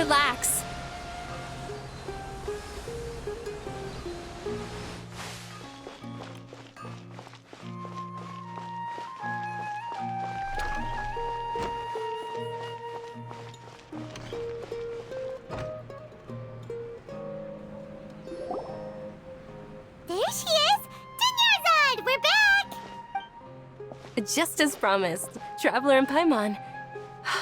relax. There she is! Dinyarzad! We're back! Just as promised, Traveler and Paimon.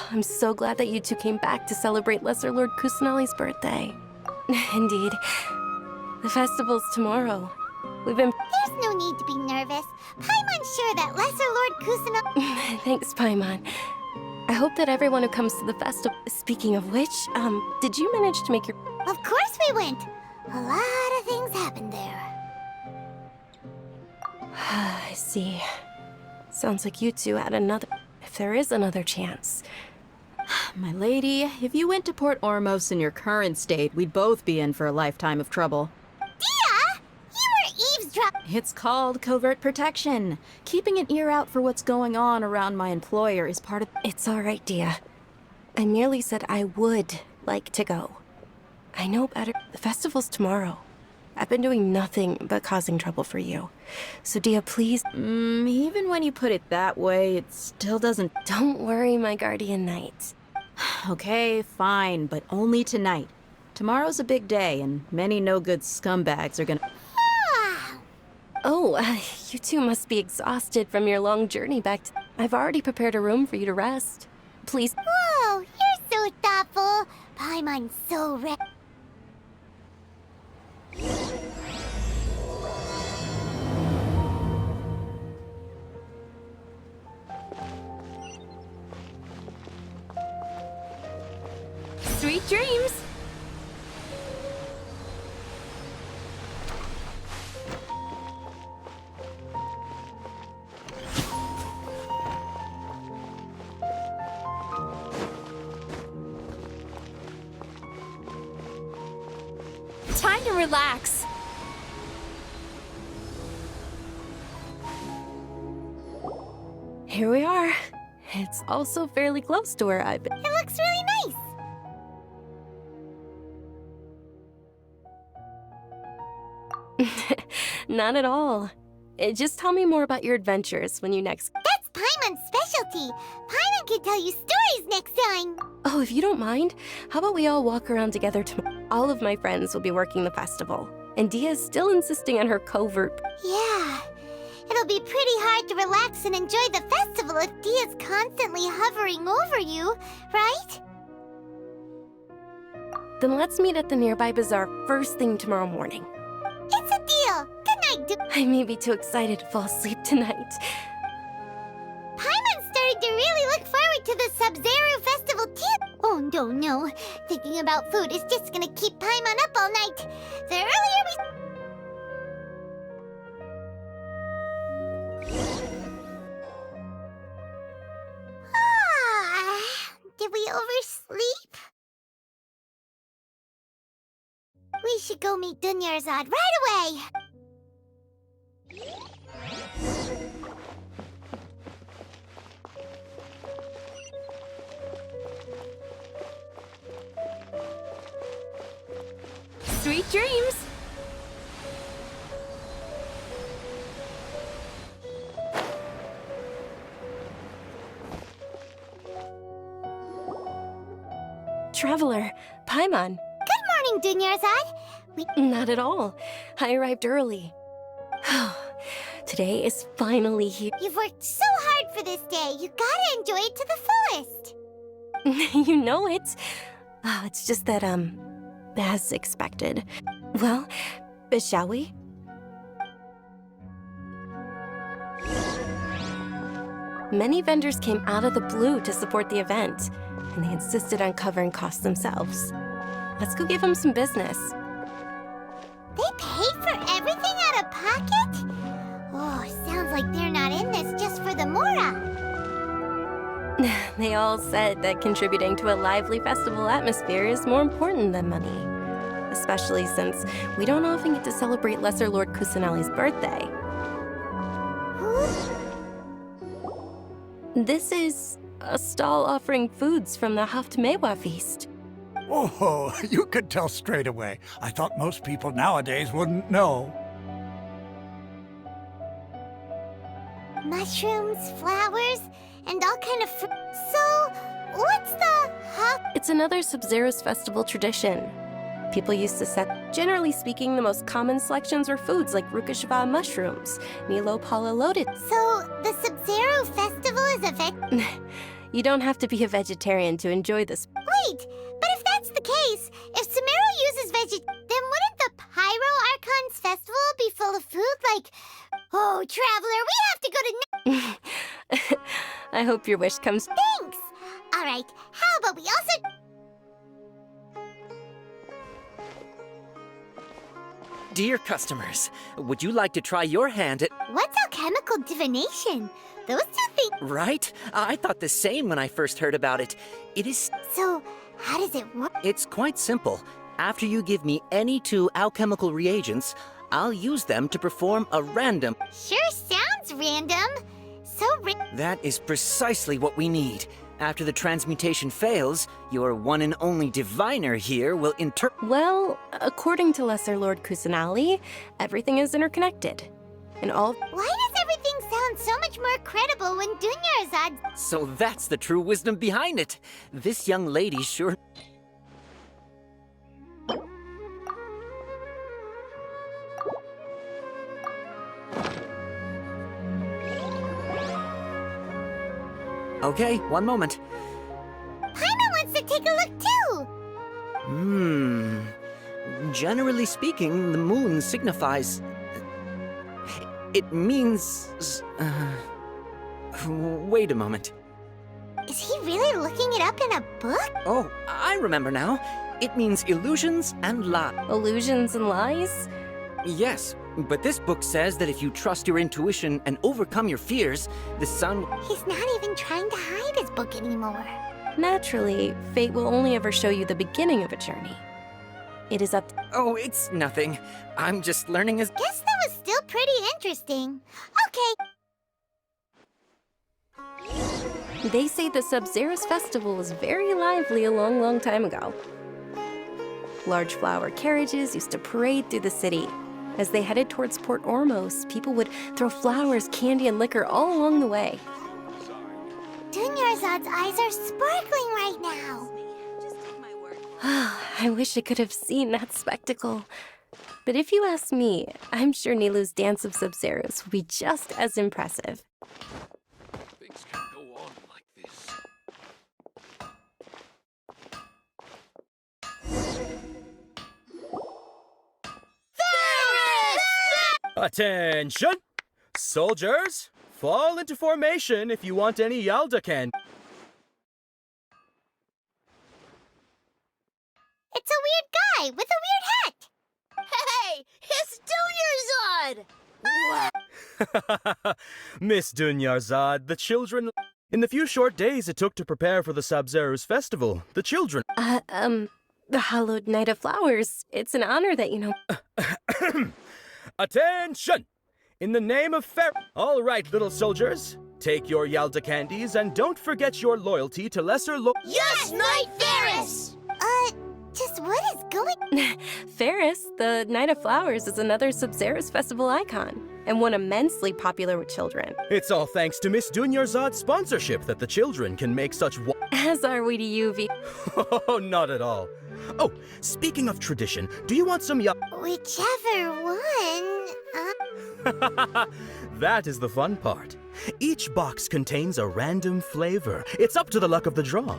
I'm so glad that you two came back to celebrate Lesser Lord Kusanali's birthday. Indeed. The festival's tomorrow. We've been... There's no need to be nervous. Paimon's sure that Lesser Lord Kusanali... Thanks, Paimon. I hope that everyone who comes to the festival... Speaking of which, did you manage to make your... Of course we went! A lot of things happened there. I see. Sounds like you two had another... If there is another chance. My lady, if you went to Port Ormos in your current state, we'd both be in for a lifetime of trouble. Dia! You were eavesdropping! It's called covert protection. Keeping an ear out for what's going on around my employer is part of... It's all right, Dia. I merely said I would like to go. I know better. The festival's tomorrow. I've been doing nothing but causing trouble for you. So, Dia, please... Even when you put it that way, it still doesn't... Don't worry, my guardian knight. Okay, fine, but only tonight. Tomorrow's a big day, and many no-good scumbags are gonna... Ah! Oh, you two must be exhausted from your long journey back to... I've already prepared a room for you to rest. Please... Whoa, you're so thoughtful. Paimon's so ready. Sweet dreams! Time to relax. Here we are. It's also fairly close to where I've been. It looks really nice. Not at all. Just tell me more about your adventures when you next... That's Paimon's specialty. Paimon can tell you stories next time. Oh, if you don't mind, how about we all walk around together tomorrow? All of my friends will be working the festival, and Dia's still insisting on her covert... Yeah. It'll be pretty hard to relax and enjoy the festival if Dia's constantly hovering over you, right? Then let's meet at the nearby bazaar first thing tomorrow morning. It's a deal. Good night, I may be too excited to fall asleep tonight. Paimon's starting to really look forward to the Sub-Zero Festival too. Oh, no. Thinking about food is just gonna keep Paimon up all night. The earlier we... Did we oversleep? We should go meet Dinyarzad right away! Sweet dreams! Traveler, Paimon. Good morning, Dinyarzad. Not at all. I arrived early. Today is finally here. You've worked so hard for this day. You gotta enjoy it to the fullest. You know it. Oh, it's just that, as expected. Well, shall we? Many vendors came out of the blue to support the event, and they insisted on covering costs themselves. Let's go give them some business. They paid for everything out of pocket? Oh, sounds like they're not in this just for the Mora. They all said that contributing to a lively festival atmosphere is more important than money. Especially since we don't often get to celebrate Lesser Lord Kusanali's birthday. This is a stall offering foods from the Haftmewa feast. Oh, you could tell straight away. I thought most people nowadays wouldn't know. Mushrooms, flowers, and all kind of fruit. So, what's the hop? It's another Sub-Zero's festival tradition. People used to set, generally speaking, the most common selections were foods like Rukashva mushrooms, Nilo Pala loaded. So, the Sub-Zero festival is a You don't have to be a vegetarian to enjoy this. Wait, but if that's the case, if Sumeru uses then wouldn't the Pyro Archon's festival be full of food like, oh, Traveler, we have to go to I hope your wish comes. Thanks! Alright, how about we also... Dear customers, would you like to try your hand at... What's alchemical divination? Those two things... Right? I thought the same when I first heard about it. It is... So, how does it work? It's quite simple. After you give me any 2 alchemical reagents, I'll use them to perform a random... Sure sounds random. So That is precisely what we need. After the transmutation fails, your one and only diviner here will Well, according to Lesser Lord Kusanali, everything is interconnected. And all... Why does everything sound so much more credible when Dunyarzad... So that's the true wisdom behind it. This young lady sure... Okay, one moment. Paimon wants to take a look too! Generally speaking, the moon signifies... It means... Wait a moment. Is he really looking it up in a book? Oh, I remember now. It means illusions and lies. Illusions and lies? Yes, but this book says that if you trust your intuition and overcome your fears, the sun... He's not even trying to hide his book anymore. Naturally, fate will only ever show you the beginning of a journey. It is up... Oh, it's nothing. I'm just learning as... Guess that was still pretty interesting. Okay. They say the Sub-Zero's festival was very lively a long, long time ago. Large flower carriages used to parade through the city. As they headed towards Port Ormos, people would throw flowers, candy, and liquor all along the way. Dunyarzad's eyes are sparkling right now. I wish I could have seen that spectacle. But if you ask me, I'm sure Nilu's dance of Sub-Zeros will be just as impressive. Things can go on like this. Attention! Soldiers, fall into formation if you want any Yaldacan. It's a weird guy with a weird hat. Hey, it's Dunyarzad! Miss Dunyarzad, the children... In the few short days it took to prepare for the Sub-Zero's festival, the children... The hallowed Night of Flowers. It's an honor that, you know... Attention! In the name of Fair... All right, little soldiers. Take your Yalda candies and don't forget your loyalty to Lesser Lord... Yes, Knight Ferris! Just what is going... Ferris, the Night of Flowers, is another Sub-Zero's festival icon, and one immensely popular with children. It's all thanks to Miss Dunyarzad's sponsorship that the children can make such... As are we to you, V. Oh, not at all. Oh, speaking of tradition, do you want some Whichever one... That is the fun part. Each box contains a random flavor. It's up to the luck of the draw.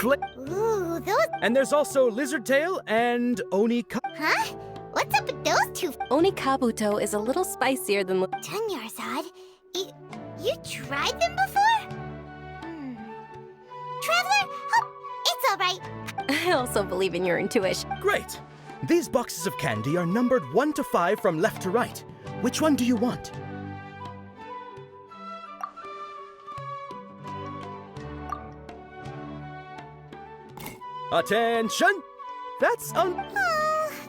Ooh, those... And there's also lizard tail and Huh? What's up with those two? Onikabuto is a little spicier than... Dunyarzad, you tried them before? Traveler, it's all right. I also believe in your intuition. Great. These boxes of candy are numbered 1 to 5 from left to right. Which one do you want? Attention! That's Oh,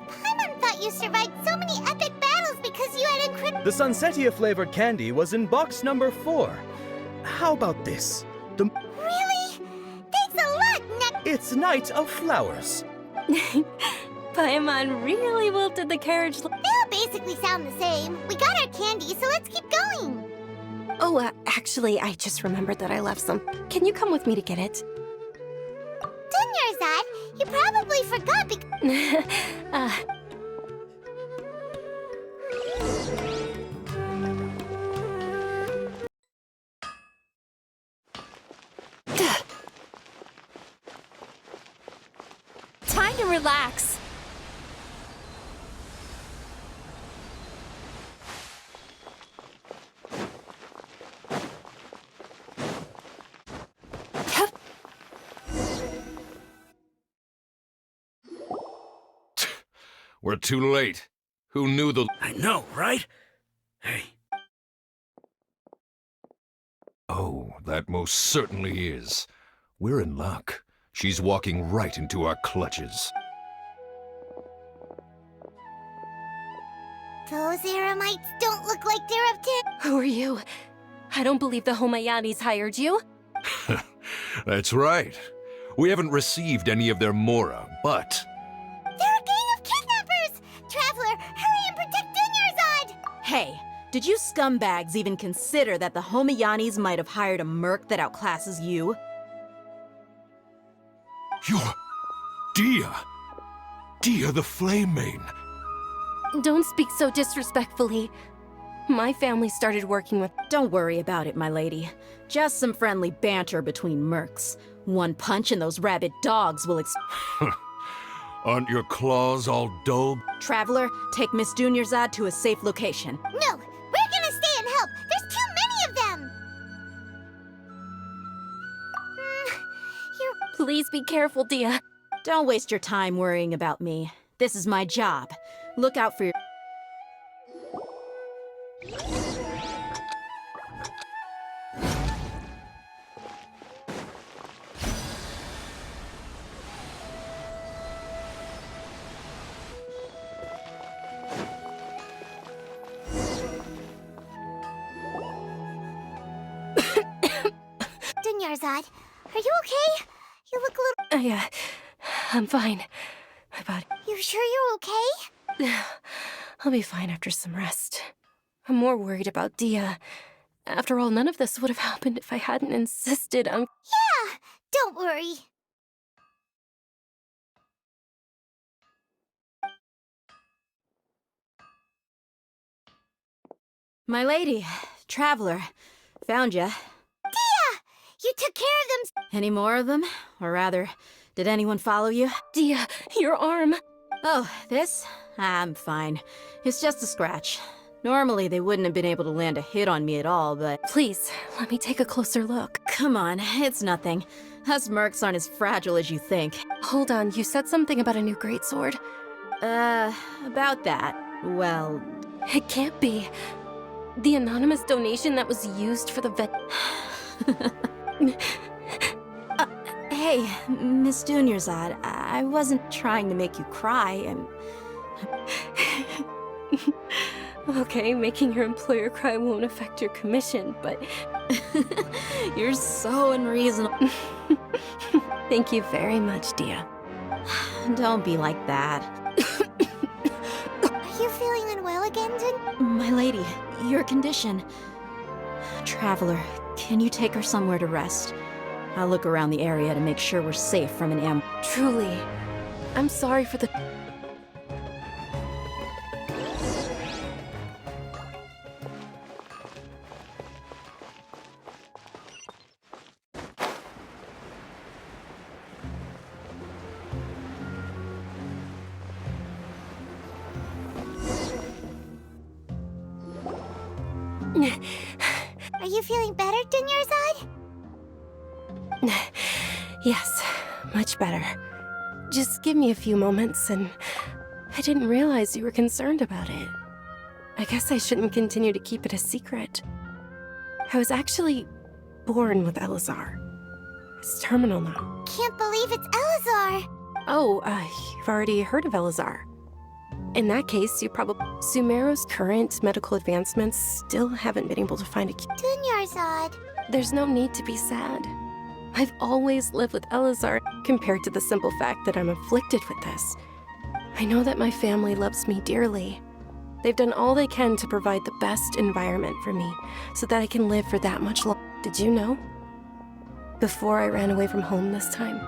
Paimon thought you survived so many epic battles because you had incredible... The Sunsetia flavored candy was in box number 4. How about this? Really? Thanks a lot, It's Night of Flowers. Paimon really wilted the carriage. They all basically sound the same. We got our candy, so let's keep going. Oh, actually, I just remembered that I left some. Can you come with me to get it? Dunyarzad, you probably forgot because... Time to relax. We're too late. Who knew the... I know, right? Hey. Oh, that most certainly is. We're in luck. She's walking right into our clutches. Those Eremites don't look like they're up to... Who are you? I don't believe the Homayanis hired you. That's right. We haven't received any of their mora, but... They're a gang of kidnappers! Traveler, hurry and protect Dunyarzad! Hey, did you scumbags even consider that the Homayanis might have hired a merc that outclasses you? You're... Dia! Dia the Flame Main! Don't speak so disrespectfully. My family started working with... Don't worry about it, my lady. Just some friendly banter between mercs. One punch and those rabid dogs will Aren't your claws all dull? Traveler, take Miss Dunyarzad to a safe location. No, we're gonna stay and help. There's too many of them. You're... Please be careful, Dia. Don't waste your time worrying about me. This is my job. Look out for your... Dunyarzad, are you okay? You look a little... I'm fine. My body... You sure you're okay? I'll be fine after some rest. I'm more worried about Dia. After all, none of this would have happened if I hadn't insisted on... Yeah, don't worry. My lady, Traveler, found ya. Dia! You took care of them... Any more of them? Or rather, did anyone follow you? Dia, your arm! Oh, this? I'm fine. It's just a scratch. Normally, they wouldn't have been able to land a hit on me at all, but... Please, let me take a closer look. Come on, it's nothing. Us mercs aren't as fragile as you think. Hold on, you said something about a new greatsword. About that. Well... It can't be. The anonymous donation that was used for the Hey, Miss Dunyarzad, I wasn't trying to make you cry. Okay, making your employer cry won't affect your commission, but... You're so unreasonable. Thank you very much, Dia. Don't be like that. Are you feeling unwell again, My lady, your condition... Traveler, can you take her somewhere to rest? I'll look around the area to make sure we're safe from an ambush. Truly, I'm sorry for the... Are you feeling better, Dunyarzad? Yes, much better. Just give me a few moments, and I didn't realize you were concerned about it. I guess I shouldn't continue to keep it a secret. I was actually born with Elazar. It's terminal now. Can't believe it's Elazar! Oh, you've already heard of Elazar. In that case, you probably... Sumeru's current medical advancements still haven't been able to find a cure. Dunyarzad. There's no need to be sad. I've always lived with Elazar compared to the simple fact that I'm afflicted with this. I know that my family loves me dearly. They've done all they can to provide the best environment for me so that I can live for that much longer. Did you know? Before I ran away from home this time,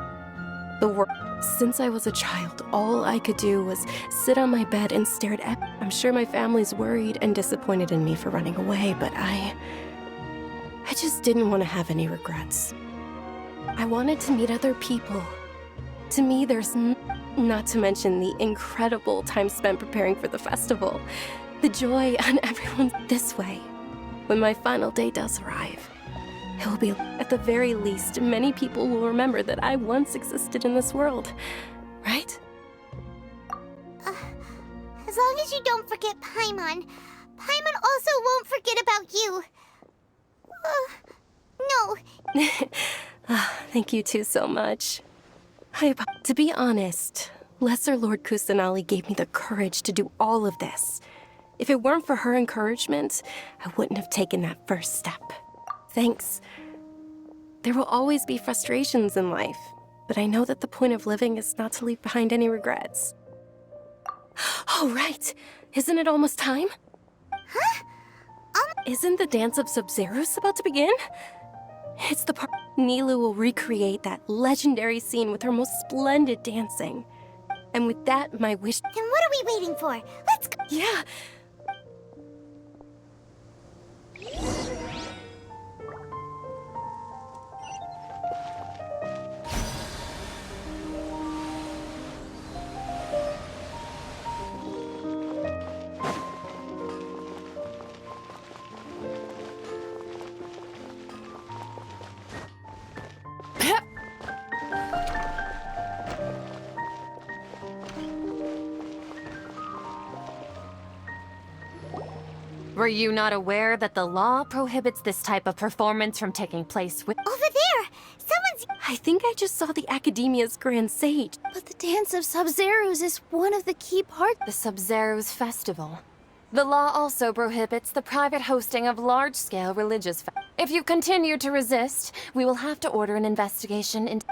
since I was a child, all I could do was sit on my bed and stare at. I'm sure my family's worried and disappointed in me for running away, but I just didn't want to have any regrets. I wanted to meet other people. To me, there's not to mention the incredible time spent preparing for the festival. The joy on everyone's this way. When my final day does arrive, it will be, at the very least, many people will remember that I once existed in this world. Right? As long as you don't forget Paimon. Paimon also won't forget about you. No. Thank you two so much. To be honest, Lesser Lord Kusanali gave me the courage to do all of this. If it weren't for her encouragement, I wouldn't have taken that first step. Thanks. There will always be frustrations in life, but I know that the point of living is not to leave behind any regrets. Oh, right. Isn't it almost time? Huh? Isn't the dance of Sub-Zeros about to begin? It's the part Nilou will recreate that legendary scene with her most splendid dancing. And with that, my wish— Then what are we waiting for? Let's go! Yeah! Were you not aware that the law prohibits this type of performance from taking place with— Over there! Someone's— I think I just saw the Academia's Grand Sage. But the Dance of Sub-Zeros is one of the key parts. the Sub-Zeros festival? The law also prohibits the private hosting of large-scale religious If you continue to resist, we will have to order an investigation into—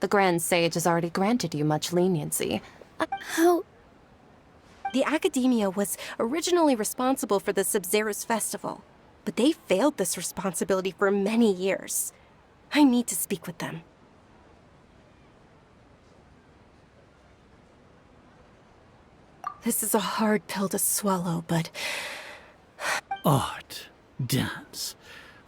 The Grand Sage has already granted you much leniency. How? The Academia was originally responsible for the Sub-Zeros festival, but they failed this responsibility for many years. I need to speak with them. This is a hard pill to swallow, but Art, dance.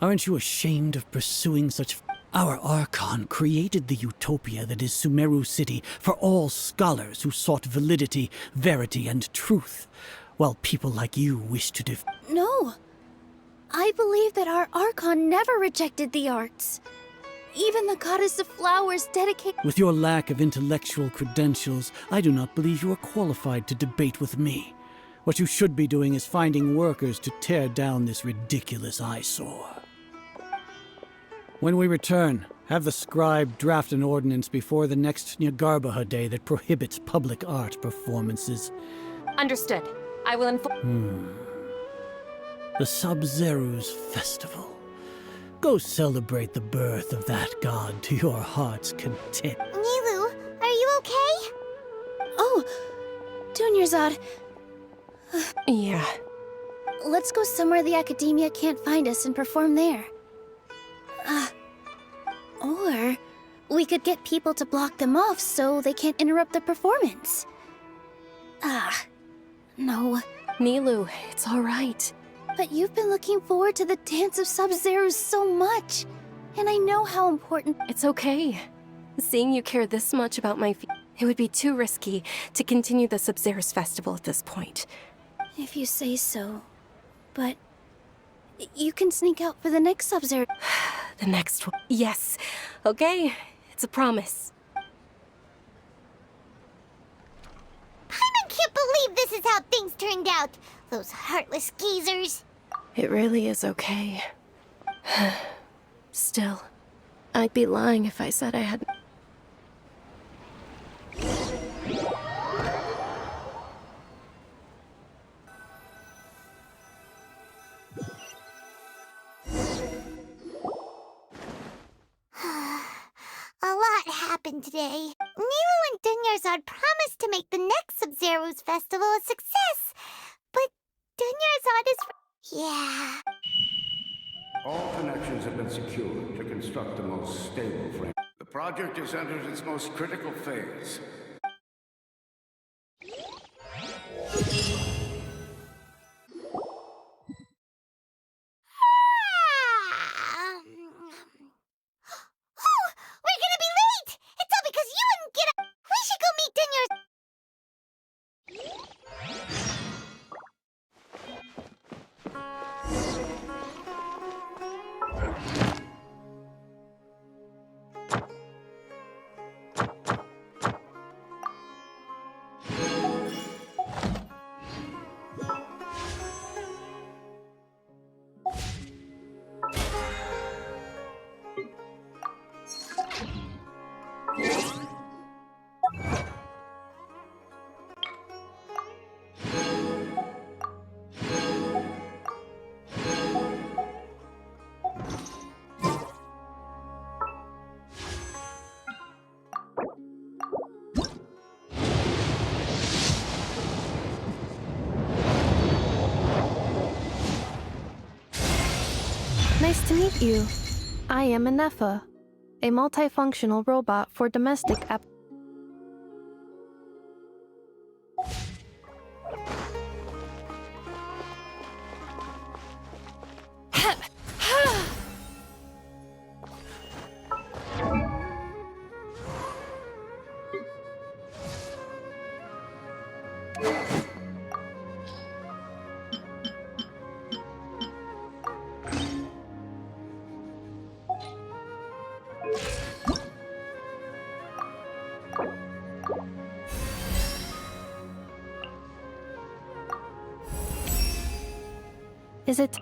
Aren't you ashamed of pursuing such... Our Archon created the utopia that is Sumeru City for all scholars who sought validity, verity, and truth, while people like you wish to No. I believe that our Archon never rejected the arts. Even the goddess of flowers dedicated— With your lack of intellectual credentials, I do not believe you are qualified to debate with me. What you should be doing is finding workers to tear down this ridiculous eyesore. When we return, have the scribe draft an ordinance before the next Nyargarbaha Day that prohibits public art performances. Understood. I will inform— The Sub-Zeros Festival. Go celebrate the birth of that god to your heart's content. Nilou, are you okay? Oh, Dunyarzad, yeah. let's go somewhere the Academia can't find us and perform there. Or we could get people to block them off so they can't interrupt the performance. No. Nilou, it's all right. But you've been looking forward to the Dance of Sub-Zeros so much, and I know how important— It's okay. Seeing you care this much about my it would be too risky to continue the Sub-Zeros festival at this point. If you say so. But you can sneak out for the next Sub-Zero— The next one. Yes. Okay. It's a promise. Paimon can't believe this is how things turned out. Those heartless geezers. It really is okay. Still, I'd be lying if I said I hadn't. happen today. Nilo and Dunyarzad promised to make the next Sub-Zero's festival a success, but Dunyarzad is... Yeah. All connections have been secured to construct the most stable frame. The project has entered its most critical phase. Oh, we're gonna be late! It's all because you wouldn't get up. We should go meet Dunyarzad. Nice to meet you. I am Anefa, a multifunctional robot for domestic app. Is it?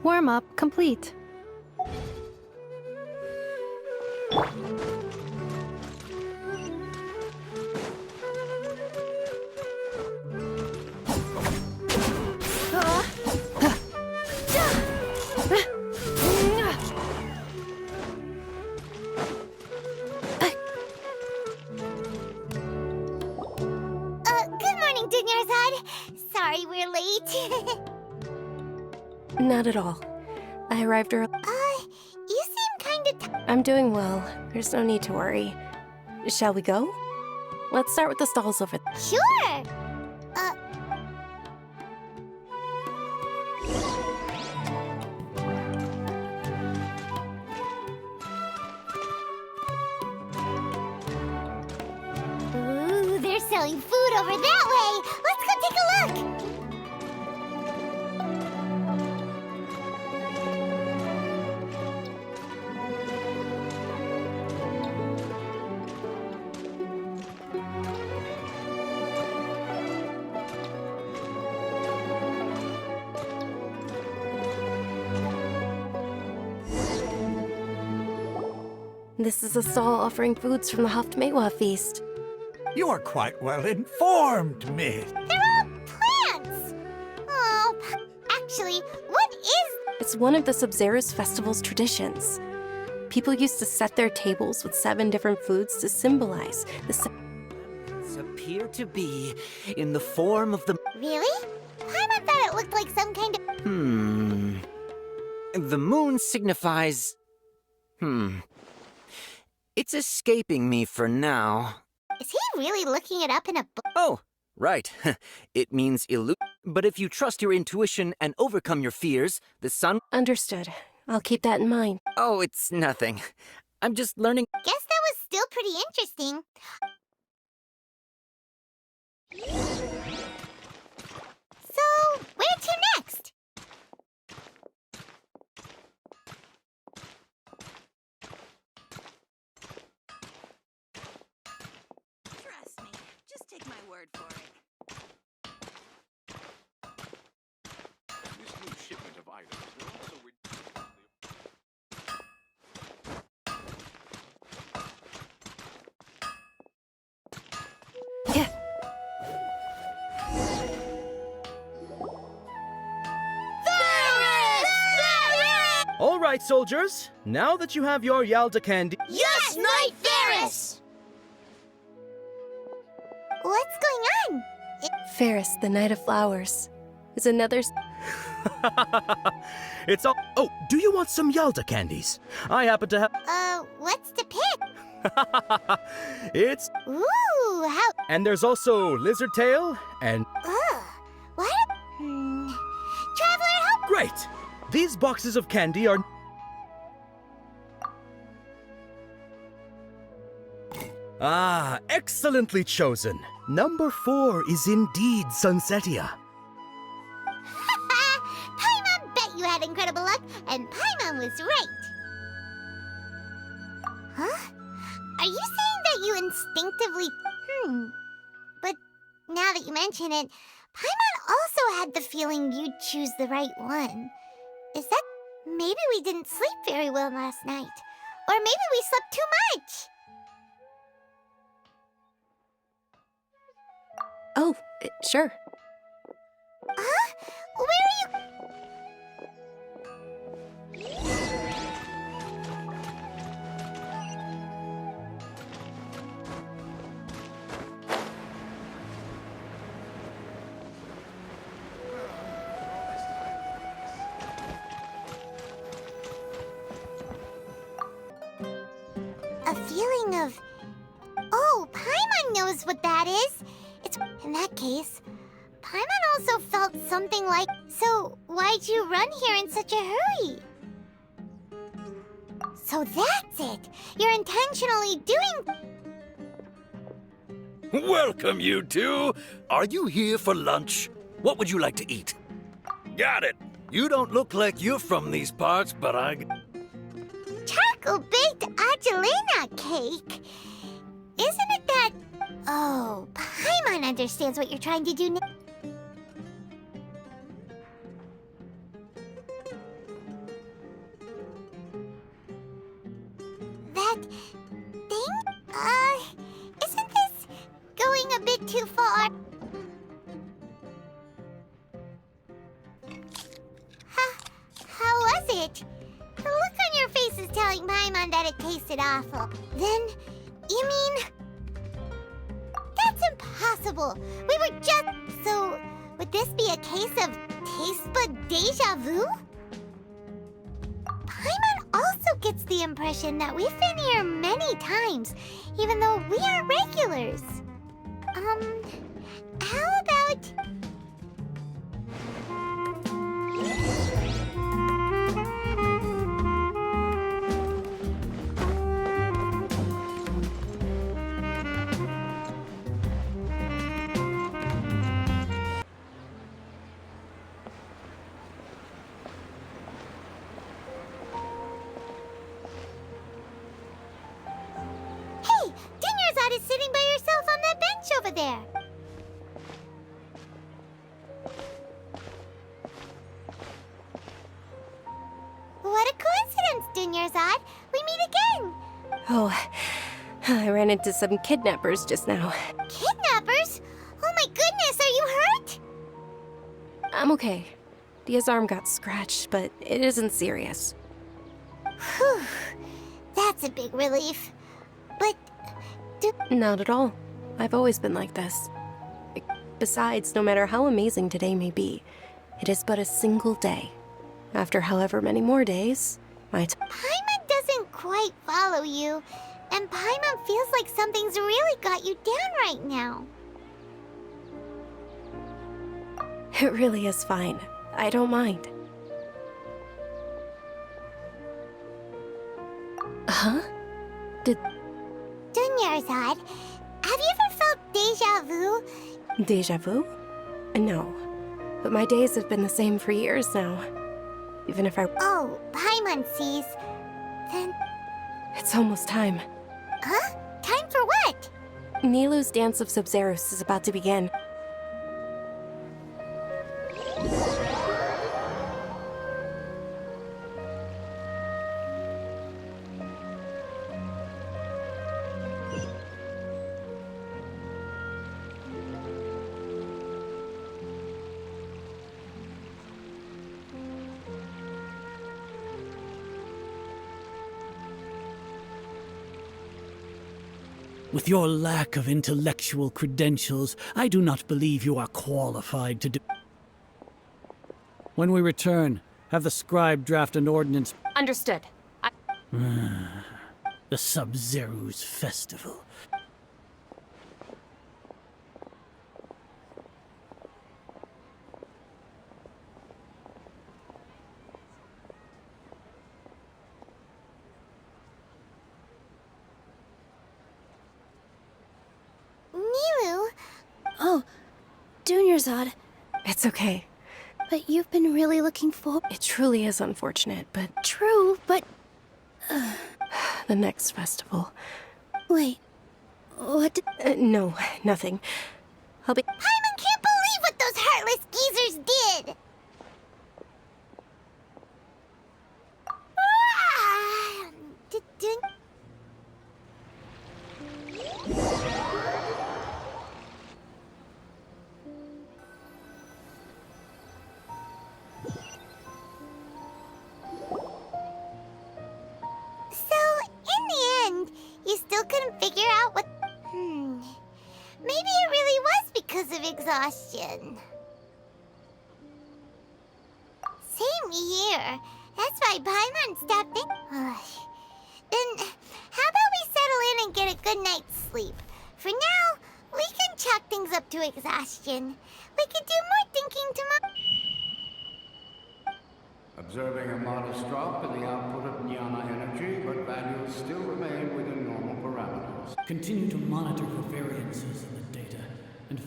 Warm-up complete. Good morning, Dunyarzad. Sorry we're late. Not at all. I arrived early. You seem kinda I'm doing well. There's no need to worry. Shall we go? Let's start with the stalls over there. Sure! Ooh, they're selling food over that way! Let's go take a look! This is a stall offering foods from the Haftmewa feast. You are quite well informed, miss. They're all plants! Oh, actually, what is... It's one of the Sub-Zero's festival's traditions. People used to set their tables with 7 different foods to symbolize the... Appear to be in the form of the... Really? Paimon thought it looked like some kind of... The moon signifies... It's escaping me for now. Is he really looking it up in a book? Oh, right. It means but if you trust your intuition and overcome your fears, the sun... Understood. I'll keep that in mind. Oh, it's nothing. I'm just learning... Guess that was still pretty interesting. So, where to next? Trust me. Just take my word for it. This new shipment of items will also All right, soldiers. Now that you have your Yalda candy... Yes, Knight Ferris! What's going on? Ferris, the Knight of Flowers, is another... It's all... Oh, do you want some Yalda candies? I happen to have... What's to pick? It's... Ooh, how... And there's also Lizard Tail and... Ugh, what? Traveler, help... Great! These boxes of candy are... Ah, excellently chosen. Number 4 is indeed Sunsetia. Paimon bet you had incredible luck, and Paimon was right. Huh? Are you saying that you instinctively... But now that you mention it, Paimon also had the feeling you'd choose the right one. Is that... Maybe we didn't sleep very well last night. Or maybe we slept too much. Oh, sure. Huh? Where are you... A feeling of... Oh, Paimon knows what that is. It's... In that case, Paimon also felt something like... So, why'd you run here in such a hurry? So that's it! You're intentionally doing... Welcome, you two! Are you here for lunch? What would you like to eat? Got it! You don't look like you're from these parts, but Charcoal-baked Angelina cake! Isn't it that... Oh, Paimon understands what you're trying to do now. That... thing? Isn't this going a bit too far? How was it? The look on your face is telling Paimon that it tasted awful. Then, you mean... That's impossible! We were just... So, would this be a case of taste bud deja vu? Paimon also gets the impression that we've been here many times, even though we aren't regulars. How about... Hey! Dinnersot is sitting by herself on that bench over there. What a coincidence, Dinnersot. We meet again. Oh, I ran into some kidnappers just now. Kidnappers? Oh my goodness, are you hurt? I'm okay. Dia's arm got scratched, but it isn't serious. Whew. That's a big relief. But... Not at all. I've always been like this. Besides, no matter how amazing today may be, it is but a single day. After however many more days, Paimon doesn't quite follow you, and Paimon feels like something's really got you down right now. It really is fine. I don't mind. Huh? Dunyarzad, have you ever felt deja vu? Deja vu? No. But my days have been the same for years now. Even if I... Oh, Paimon sees. Then... It's almost time. Huh? Time for what? Nilou's Dance of Sub-Zeros is about to begin. With your lack of intellectual credentials, I do not believe you are qualified to do... When we return, have the scribe draft an ordinance... Understood. The Sub-Zero's festival. Nilou? Oh, Dunyarzad. It's okay. But you've been really looking for... It truly is unfortunate, but... True, but... The next festival. Wait, what did... No, nothing. I'll be... Paimon can't believe what those heartless geezers did! Ah, So, in the end, you still couldn't figure out what... Maybe it really was because of exhaustion. Same here. That's why Paimon stopped in. Then, how about we settle in and get a good night's sleep? For now, we can chalk things up to exhaustion. We could do more thinking tomorrow. Observing a modest drop in the output of Jnana energy, but values still remain within normal parameters. Continue to monitor for variances in the data, and...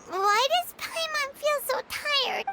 Why does Paimon feel so tired?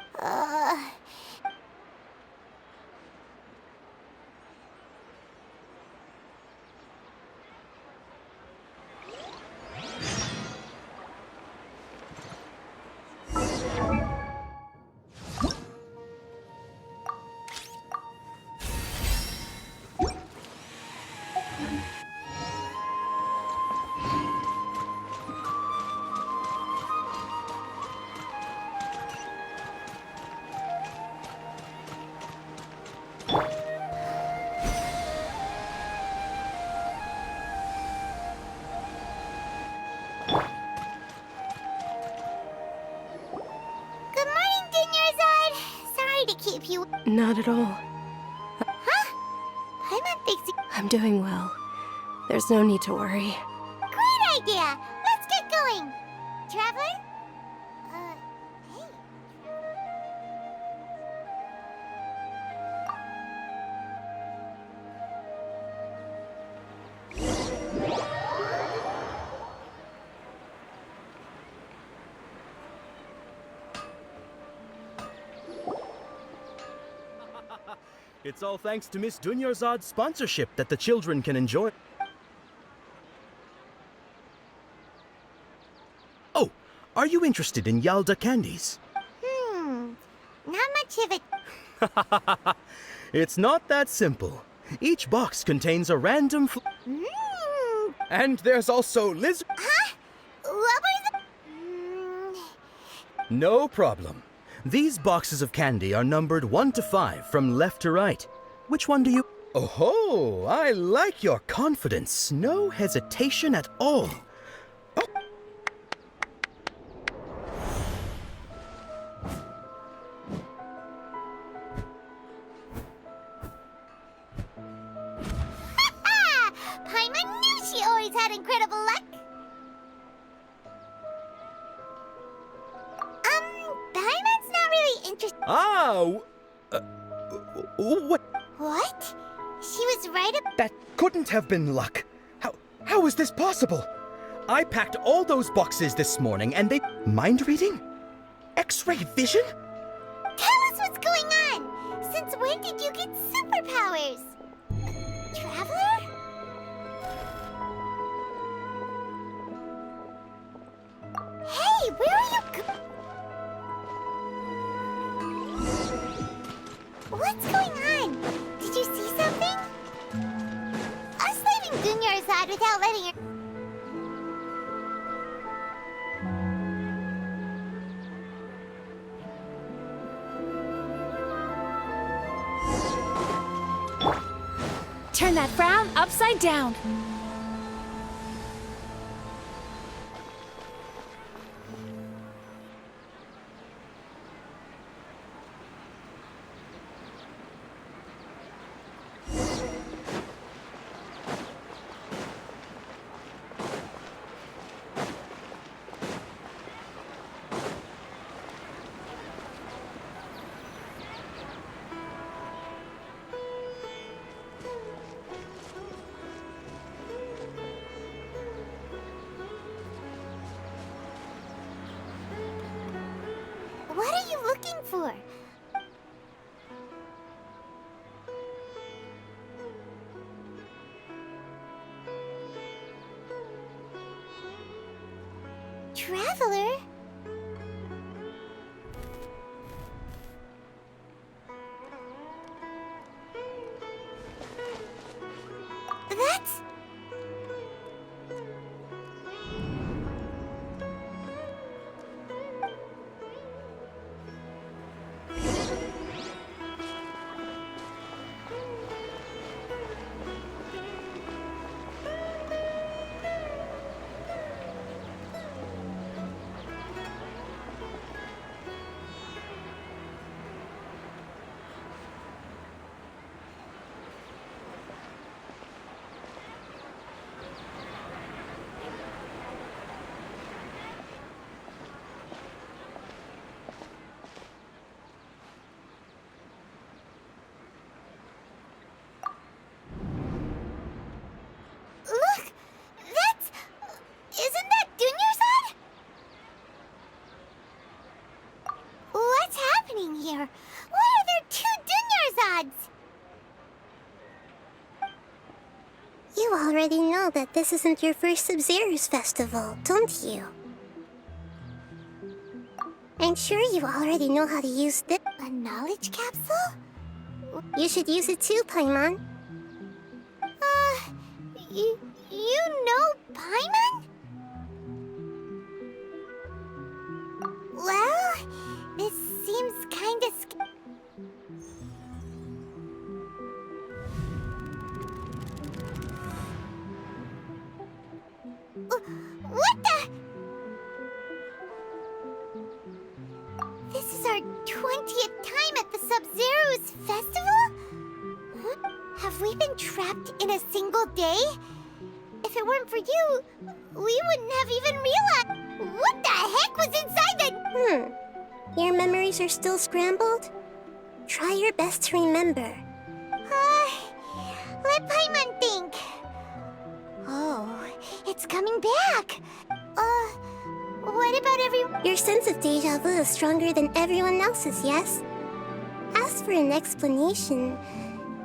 Not at all. Huh? Paimon thinks I'm doing well. There's no need to worry. Great idea! Let's get going! Traveler? Hey. It's all thanks to Miss Dunyarzad's sponsorship that the children can enjoy. Oh, Are you interested in Yalda candies? Not much of it. It's not that simple. Each box contains a random And there's also lizard. Huh? What was No problem. These boxes of candy are numbered 1 to 5 from left to right. Which one do you... Oh, I like your confidence. No hesitation at all. Paimon knew she always had incredible luck. Paimon's not really interested. What? What? She was right about... That couldn't have been luck. How is this possible? I packed all those boxes this morning and they... Mind reading? X-ray vision? Tell us what's going on! Since when did you get superpowers? Traveler? Hey, where are you What's going on? Did you see something? Us leaving Dunyarzad without letting her... Turn that frown upside down. What are you looking for? Traveler? That's... Look! That's... Isn't that Dunyarzad? What's happening here? Why are there 2 Dunyarzads? You already know that this isn't your first Sub-Zero's festival, don't you? I'm sure you already know how to use this. A knowledge capsule? You should use it too, Paimon. You know Paimon? Well, this seems kinda What the? This is our 20th time at the Sub-Zero's festival? Huh? Have we been trapped in a single day? If it weren't for you, we wouldn't have even realized. What the heck was inside the... Your memories are still scrambled? Try your best to remember. Let Paimon think. Oh, it's coming back. What about everyone? Your sense of deja vu is stronger than everyone else's, yes? As for an explanation,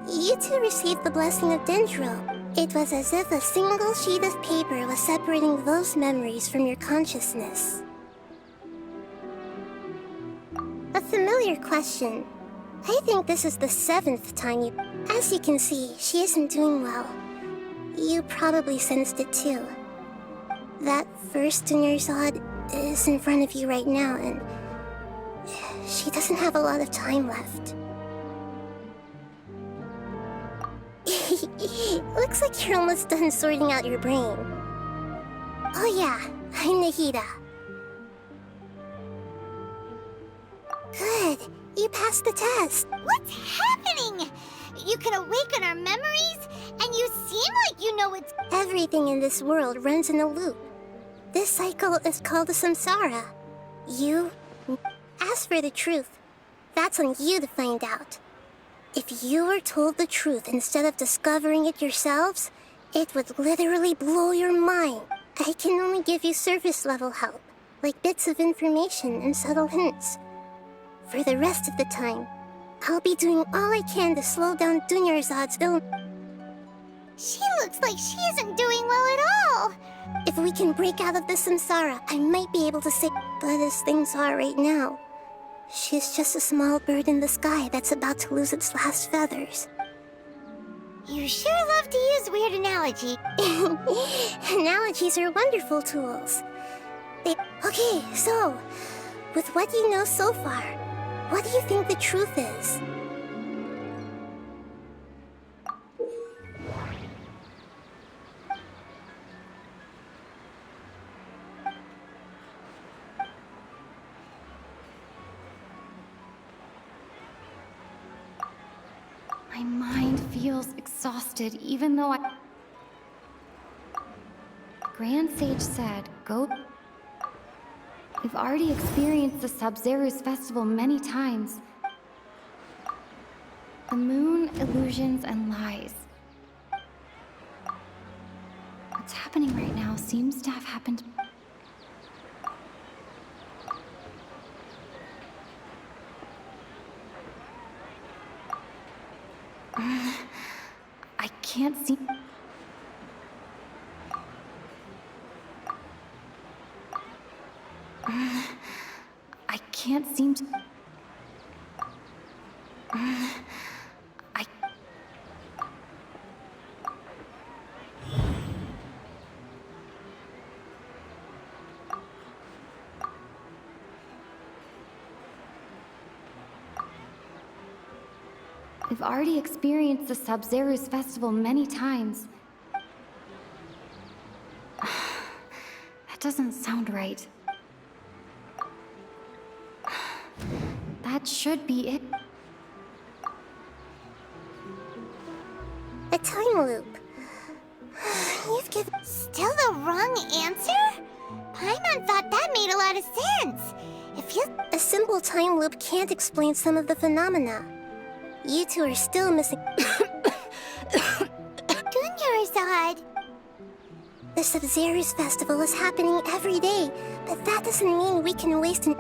you two received the blessing of Dendro. It was as if a single sheet of paper was separating those memories from your consciousness. Familiar question. I think this is the 7th time you... As you can see, she isn't doing well. You probably sensed it too. That first Dunyarzad is in front of you right now, and she doesn't have a lot of time left. Looks like you're almost done sorting out your brain. Oh yeah, I'm Nahida. Good, you passed the test. What's happening? You can awaken our memories, and you seem like you know what's... Everything in this world runs in a loop. This cycle is called a samsara. As for the truth, that's on you to find out. If you were told the truth instead of discovering it yourselves, it would literally blow your mind. I can only give you surface level help, like bits of information and subtle hints. For the rest of the time, I'll be doing all I can to slow down Dunyarzad's illness. She looks like she isn't doing well at all. If we can break out of this samsara, I might be able to save. But as things are right now, she's just a small bird in the sky that's about to lose its last feathers. You sure love to use weird analogy. Analogies are wonderful tools. Okay, so, with what you know so far, what do you think the truth is? My mind feels exhausted, even though Grand Sage said, go... We've already experienced the Sub-Zeru's festival many times. The moon, illusions, and lies. What's happening right now seems to have happened... I can't see... I can't seem to... We've already experienced the Sub-Zeru's festival many times. That doesn't sound right. That should be it. A time loop. You've given... Still the wrong answer? Paimon thought that made a lot of sense. If you... A simple time loop can't explain some of the phenomena. You two are still missing... Dunyarzad. The Sub-Zeru's festival is happening every day, but that doesn't mean we can waste an...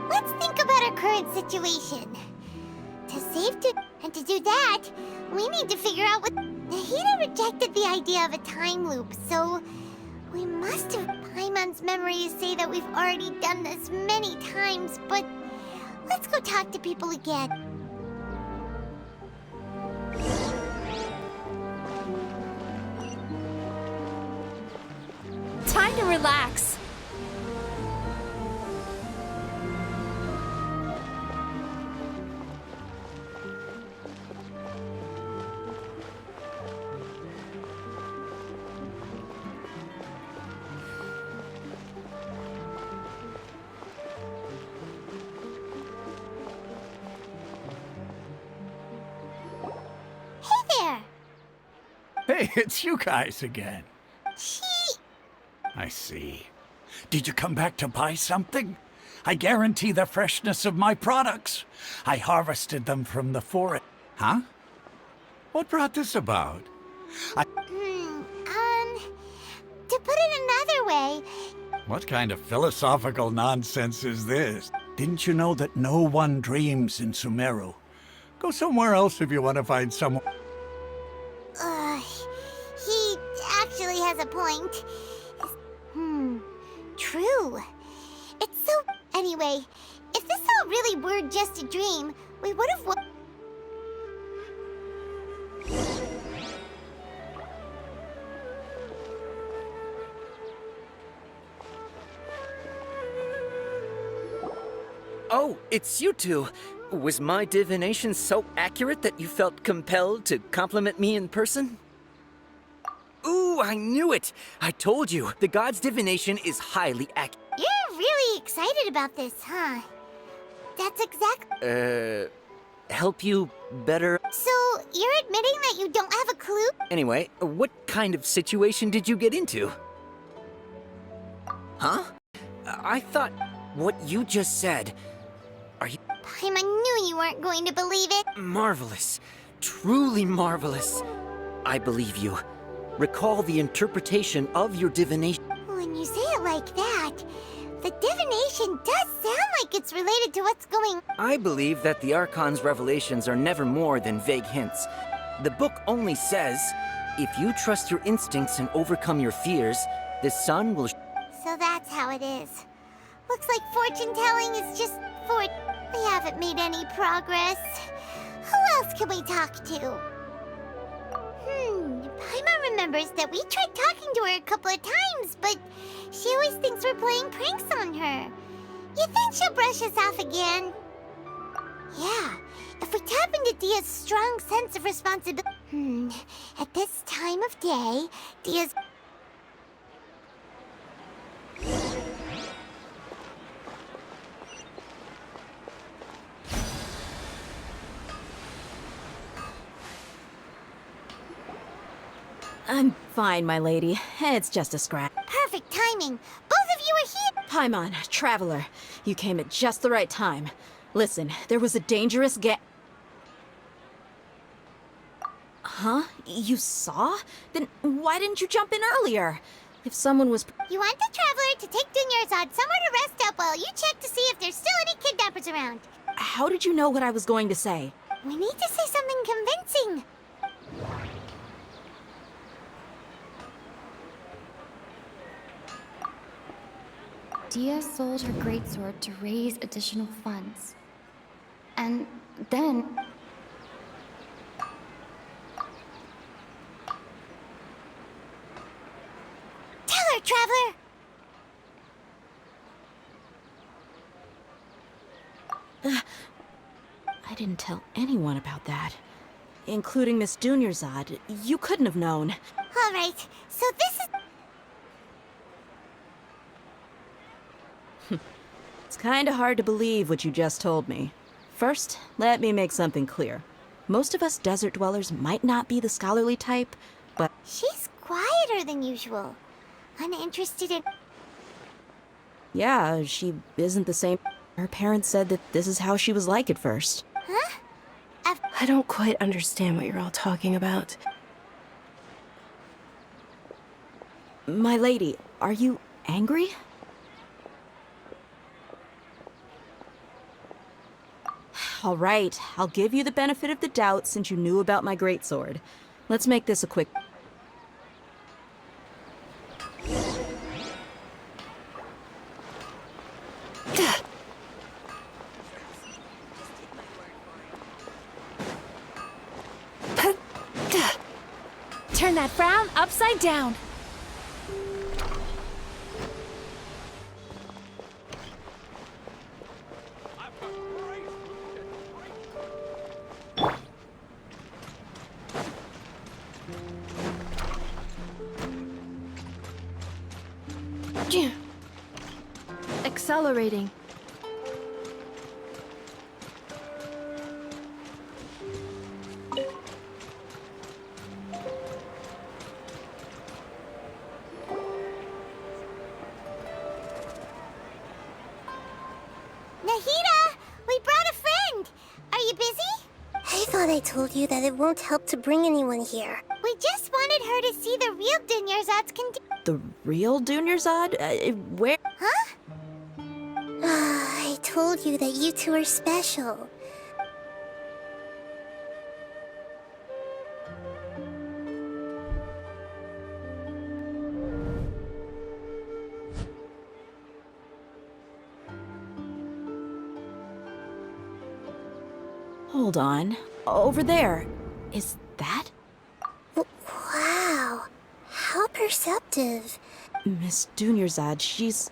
Let's think about our current situation. To save and to do that, we need to figure out what... Nahida rejected the idea of a time loop, so... We must have... Paimon's memories say that we've already done this many times, but... Let's go talk to people again. Time to relax. Hey, it's you guys again. She... I see. Did you come back to buy something? I guarantee the freshness of my products. I harvested them from the forest. Huh? What brought this about? To put it another way... What kind of philosophical nonsense is this? Didn't you know that no one dreams in Sumeru? Go somewhere else if you want to find someone... He actually has a point. True. It's so... Anyway, if this all really were just a dream, we would have... Oh, it's you two. Was my divination so accurate that you felt compelled to compliment me in person? Ooh, I knew it! I told you, the god's divination is highly accurate. You're really excited about this, huh? That's exact... Help you better? So, you're admitting that you don't have a clue? Anyway, what kind of situation did you get into? Huh? I thought what you just said... Are you... Paimon knew you weren't going to believe it. Marvelous. Truly marvelous. I believe you. Recall the interpretation of your divination. When you say it like that, the divination does sound like it's related to what's going... I believe that the Archon's revelations are never more than vague hints. The book only says, if you trust your instincts and overcome your fears, the sun will... So that's how it is. Looks like fortune-telling is just we haven't made any progress. Who else can we talk to? Paimon remembers that we tried talking to her a couple of times, but she always thinks we're playing pranks on her. You think she'll brush us off again? Yeah, if we tap into Dia's strong sense of responsibility... At this time of day, Dia's... I'm fine, my lady. It's just a scratch. Perfect timing. Both of you are here. Paimon, Traveler, you came at just the right time. Listen, there was a dangerous Huh? You saw? Then why didn't you jump in earlier? If someone was... You want the Traveler to take Dunyarzad somewhere to rest up while you check to see if there's still any kidnappers around. How did you know what I was going to say? We need to say something convincing. Dia sold her greatsword to raise additional funds. And then... Tell her, Traveler! I didn't tell anyone about that. Including Miss Dunyarzad. You couldn't have known. All right, so this is... It's kinda hard to believe what you just told me. First, let me make something clear. Most of us desert dwellers might not be the scholarly type, but... She's quieter than usual. Uninterested in... Yeah, she isn't the same. Her parents said that this is how she was like at first. Huh? I don't quite understand what you're all talking about. My lady, are you angry? All right, I'll give you the benefit of the doubt since you knew about my greatsword. Let's make this a quick... Turn that frown upside down. Accelerating. Nahida! We brought a friend! Are you busy? I thought I told you that it won't help to bring anyone here. We just wanted her to see the real Dunyarzad's The real Dunyarzad? Where? Huh? I told you that you two are special. Hold on. Over there. Is that? Wow. How perceptive. Miss Dunyarzad, she's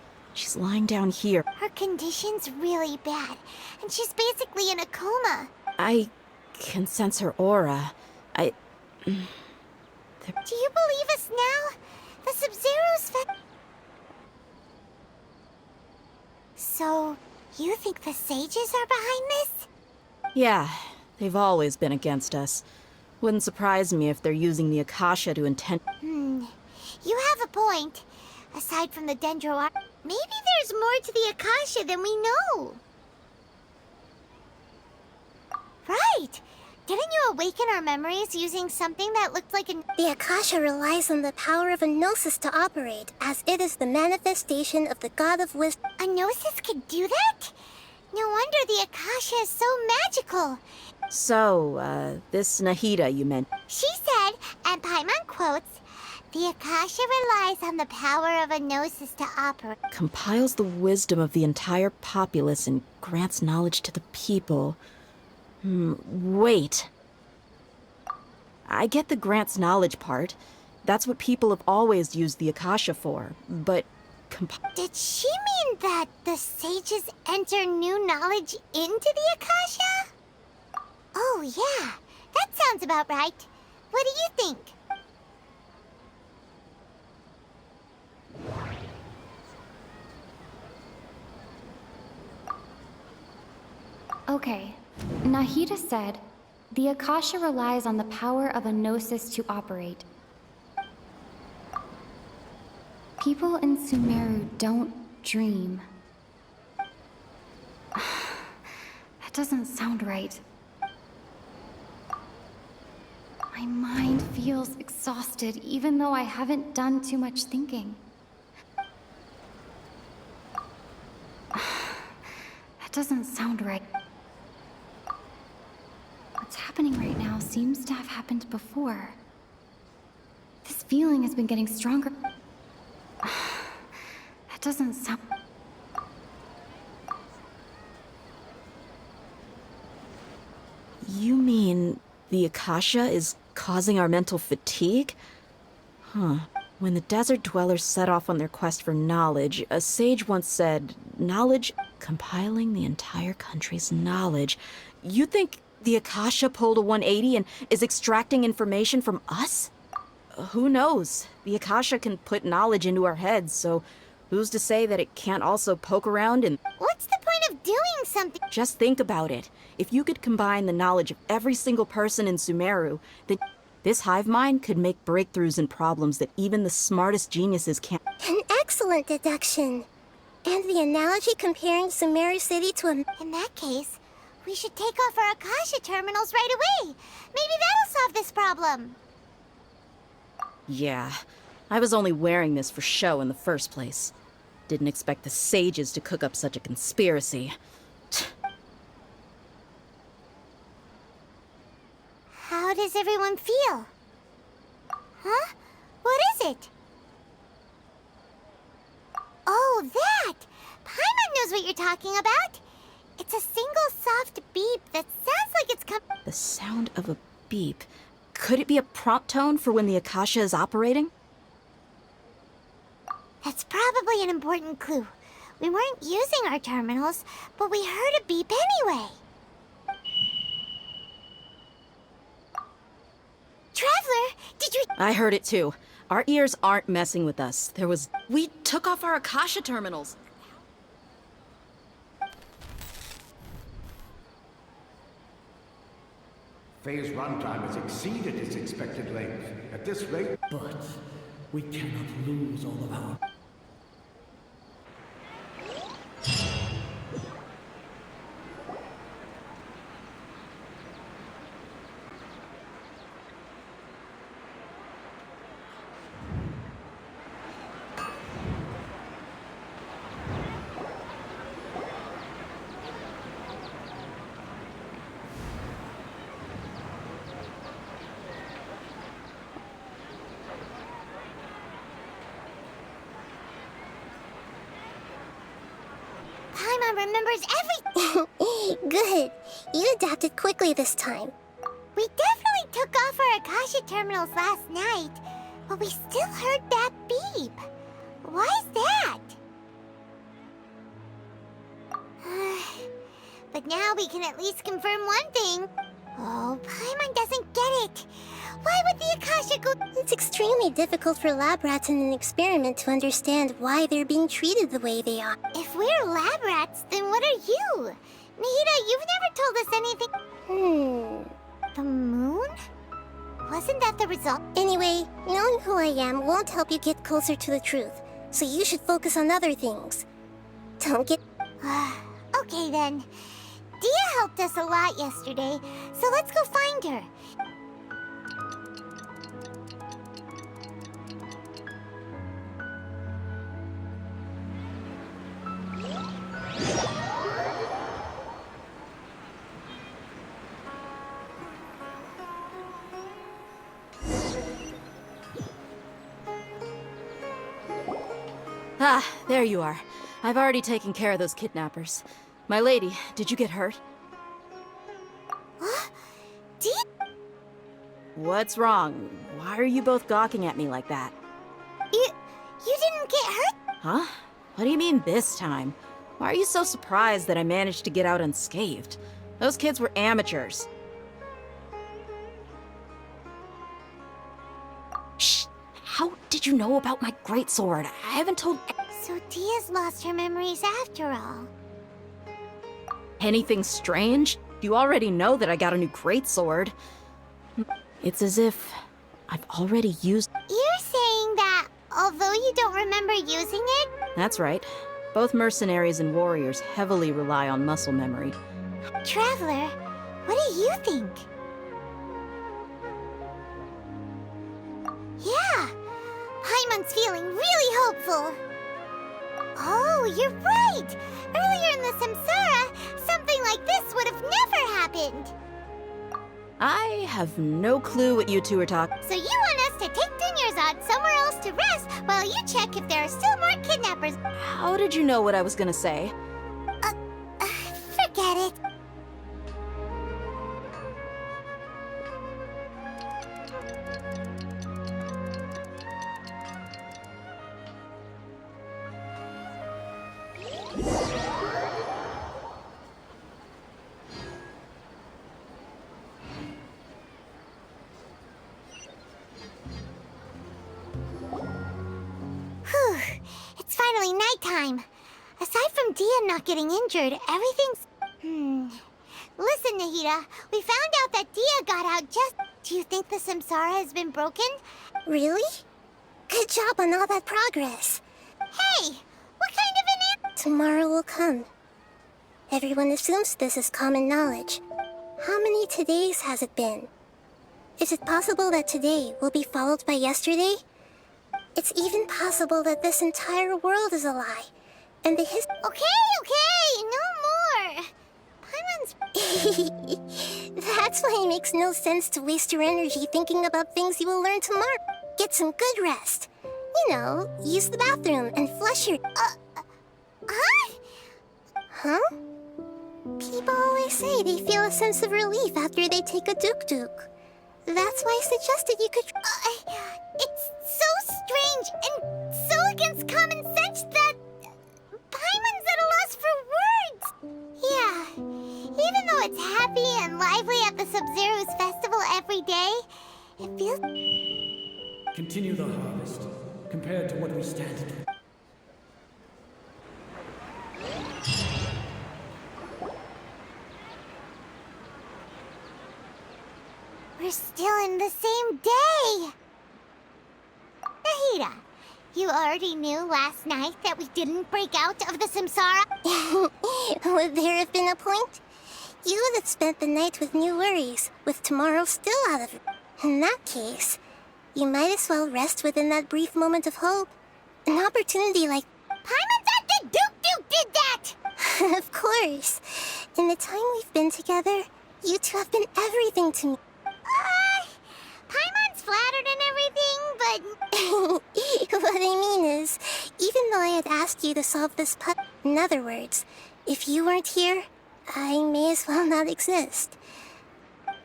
lying down here. Her condition's really bad, and she's basically in a coma. I can sense her aura. Do you believe us now? The Sub-Zero's So, you think the sages are behind this? Yeah, they've always been against us. Wouldn't surprise me if they're using the Akasha to intend. You have a point. Aside from the Dendro, maybe there's more to the Akasha than we know. Right! Didn't you awaken our memories using something that looked like an... The Akasha relies on the power of a gnosis to operate, as it is the manifestation of the god of wisdom. A gnosis could do that? No wonder the Akasha is so magical. So, this Nahida you meant. She said, and Paimon quotes, the Akasha relies on the power of a gnosis to operate. Compiles the wisdom of the entire populace and grants knowledge to the people. Wait. I get the grants knowledge part. That's what people have always used the Akasha for, but... Did she mean that the sages enter new knowledge into the Akasha? Oh yeah, that sounds about right. What do you think? Okay. Nahida said, the Akasha relies on the power of a gnosis to operate. People in Sumeru don't dream. That doesn't sound right. My mind feels exhausted, even though I haven't done too much thinking. That doesn't sound right. What's happening right now seems to have happened before. This feeling has been getting stronger. That doesn't sound... You mean the Akasha is causing our mental fatigue? Huh. When the desert dwellers set off on their quest for knowledge, a sage once said, knowledge, compiling the entire country's knowledge. You think the Akasha pulled a 180 and is extracting information from us? Who knows? The Akasha can put knowledge into our heads, so who's to say that it can't also poke around and... What's the point of doing something? Just think about it. If you could combine the knowledge of every single person in Sumeru, then this hive mind could make breakthroughs in problems that even the smartest geniuses can't... An excellent deduction. And the analogy comparing Sumeru City to a... In that case, we should take off our Akasha terminals right away. Maybe that'll solve this problem. Yeah, I was only wearing this for show in the first place. Didn't expect the sages to cook up such a conspiracy. How does everyone feel? Huh? What is it? Oh, that! Paimon knows what you're talking about. It's a single soft beep that sounds like it's The sound of a beep. Could it be a prompt tone for when the Akasha is operating? That's probably an important clue. We weren't using our terminals, but we heard a beep anyway. Traveler, did you... I heard it too. Our ears aren't messing with us. We took off our Akasha terminals. Phase runtime has exceeded its expected length. At this rate... But we cannot lose all of our... Paimon remembers everything. Good. You adapted quickly this time. We definitely took off our Akasha terminals last night, but we still heard that beep. Why is that? But now we can at least confirm one thing. Oh, Paimon doesn't get it. Why would the Akasha go... It's extremely difficult for lab rats in an experiment to understand why they're being treated the way they are. If we're lab rats, then what are you? Nahida, you've never told us anything... The moon? Wasn't that the result? Anyway, knowing who I am won't help you get closer to the truth, so you should focus on other things. Don't get... Okay then. Dia helped us a lot yesterday, so let's go find her. Ah, there you are. I've already taken care of those kidnappers. My lady, did you get hurt? Dia? What's wrong? Why are you both gawking at me like that? You didn't get hurt? Huh? What do you mean this time? Why are you so surprised that I managed to get out unscathed? Those kids were amateurs. Shh! How did you know about my greatsword? I haven't told... So Dia's lost her memories after all. Anything strange? You already know that I got a new greatsword. It's as if I've already used... You're saying that although you don't remember using it? That's right. Both mercenaries and warriors heavily rely on muscle memory. Traveler, what do you think? Yeah, Paimon's feeling really hopeful. Oh, you're right! Earlier in the Samsara, something like this would have never happened. I have no clue what you two are talking... So you want us to take Dunyarzad somewhere else to rest while you check if there are still more kidnappers? How did you know what I was gonna say? Forget it. Whew, it's finally nighttime. Aside from Dia not getting injured, everything's... Listen, Nahida, we found out that Dia got out just... Do you think the Samsara has been broken? Really? Good job on all that progress. Hey, what kind of an... Tomorrow will come. Everyone assumes this is common knowledge. How many todays has it been? Is it possible that today will be followed by yesterday? It's even possible that this entire world is a lie, and the Okay, no more! Paimon's... That's why it makes no sense to waste your energy thinking about things you will learn tomorrow. Get some good rest. You know, use the bathroom and flush your... Huh? People always say they feel a sense of relief after they take a duk-duk. That's why I suggested you could... It's so strange and so against common sense that... Paimon's at a loss for words! Yeah, even though it's happy and lively at the Sub-Zero's festival every day, it feels... Continue the harvest, compared to what we stand to. We're still in the same day! Nahida, you already knew last night that we didn't break out of the Samsara? Would there have been a point? You would have spent the night with new worries, with tomorrow still out of it. In that case, you might as well rest within that brief moment of hope. An opportunity like... Paimon's at the Duke did that! Of course. In the time we've been together, you two have been everything to me. Paimon's flattered and everything, but... What I mean is, even though I had asked you to solve this puzzle... In other words, if you weren't here, I may as well not exist.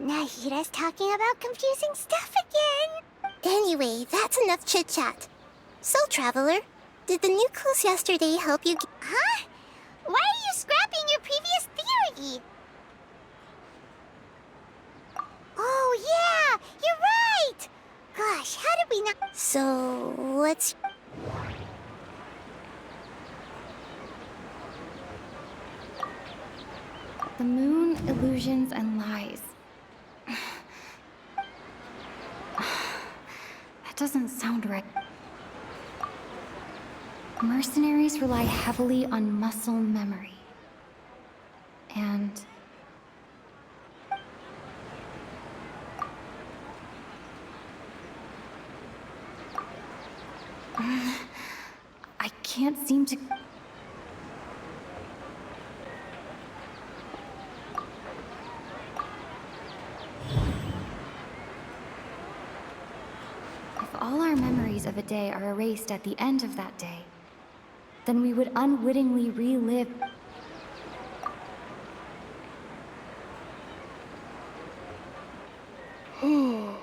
Nahira's talking about confusing stuff again. Anyway, that's enough chit-chat. So, Traveler, did the new clues yesterday help you Huh? Why are you scrapping your previous theory? Oh, yeah! You're right! Gosh, how did we not... So, what's... The moon, illusions, and lies. That doesn't sound right. Mercenaries rely heavily on muscle memory. And... I can't seem to... If all our memories of a day are erased at the end of that day, then we would unwittingly relive... Oh!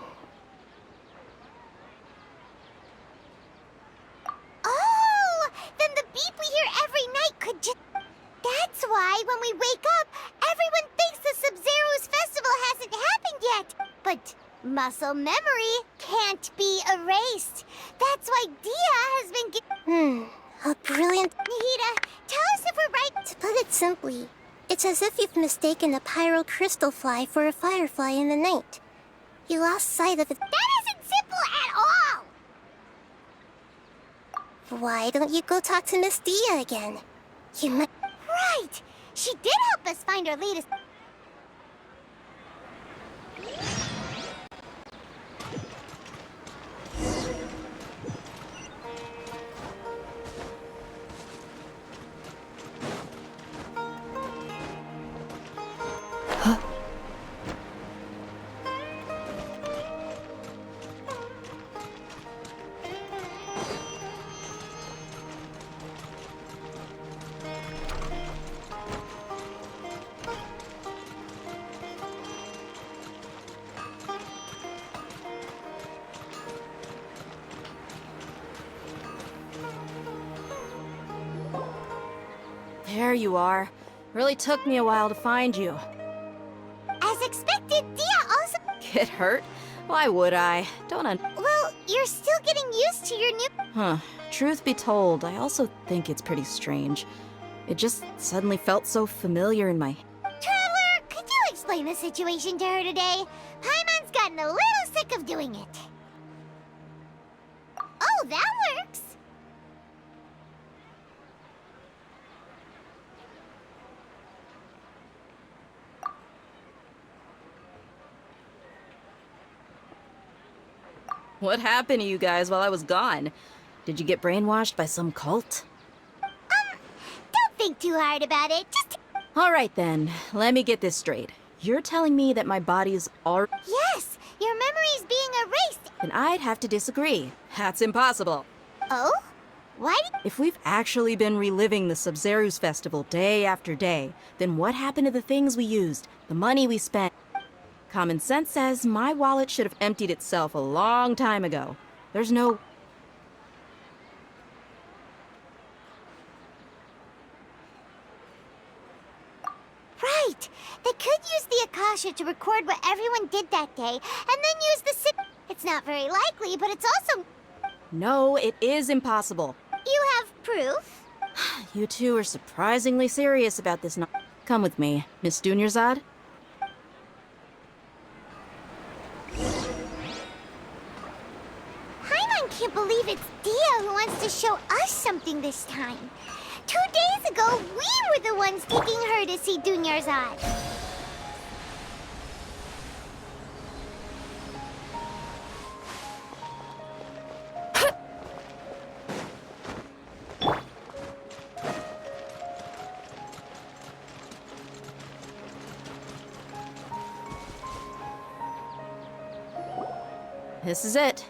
Then the beep we hear every night could just... That's why when we wake up, everyone thinks the Sub-Zero's festival hasn't happened yet. But muscle memory can't be erased. That's why Dia has been... a brilliant... Nahida, tell us if we're right. To put it simply, it's as if you've mistaken a pyro crystal fly for a firefly in the night. You lost sight of it. That isn't simple at all! Why don't you go talk to Miss Dia again? You might... Right! She did help us find our latest... There you are. Really took me a while to find you. As expected, Dia also... Get hurt? Why would I? Well, you're still getting used to your new... Huh. Truth be told, I also think it's pretty strange. It just suddenly felt so familiar in my... Traveler, could you explain the situation to her today? Paimon's gotten a little sick of doing it. Oh, that works. What happened to you guys while I was gone? Did you get brainwashed by some cult? Don't think too hard about it. Just... All right then, let me get this straight. You're telling me that my body's all... Yes, your memory's being erased. Then I'd have to disagree. That's impossible. Oh? Why? If we've actually been reliving the Sub-Zero's festival day after day, then what happened to the things we used, the money we spent? Common sense says my wallet should have emptied itself a long time ago. There's no... Right! They could use the Akasha to record what everyone did that day, and then use the It's not very likely, but it's also... No, it is impossible. You have proof? You two are surprisingly serious about this. Come with me, Miss Dunyarzad. Paimon can't believe it's Dia who wants to show us something this time. 2 days ago, we were the ones taking her to see Dunyarzad. This is it.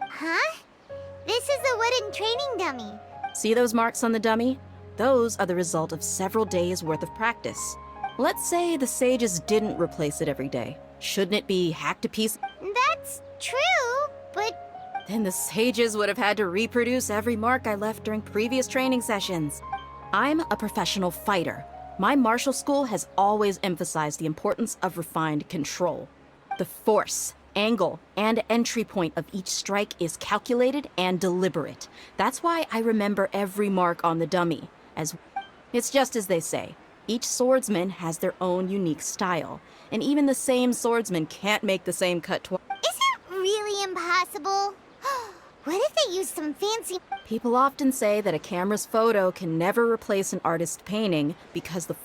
Huh? This is a wooden training dummy. See those marks on the dummy? Those are the result of several days' worth of practice. Let's say the sages didn't replace it every day. Shouldn't it be hacked to pieces? That's true, but Then the sages would have had to reproduce every mark I left during previous training sessions. I'm a professional fighter. My martial school has always emphasized the importance of refined control. The force, angle, and entry point of each strike is calculated and deliberate. That's why I remember every mark on the dummy. It's just as they say. Each swordsman has their own unique style, and even the same swordsman can't make the same cut twice. is it really impossible? What if they use some fancy... People often say that a camera's photo can never replace an artist's painting because the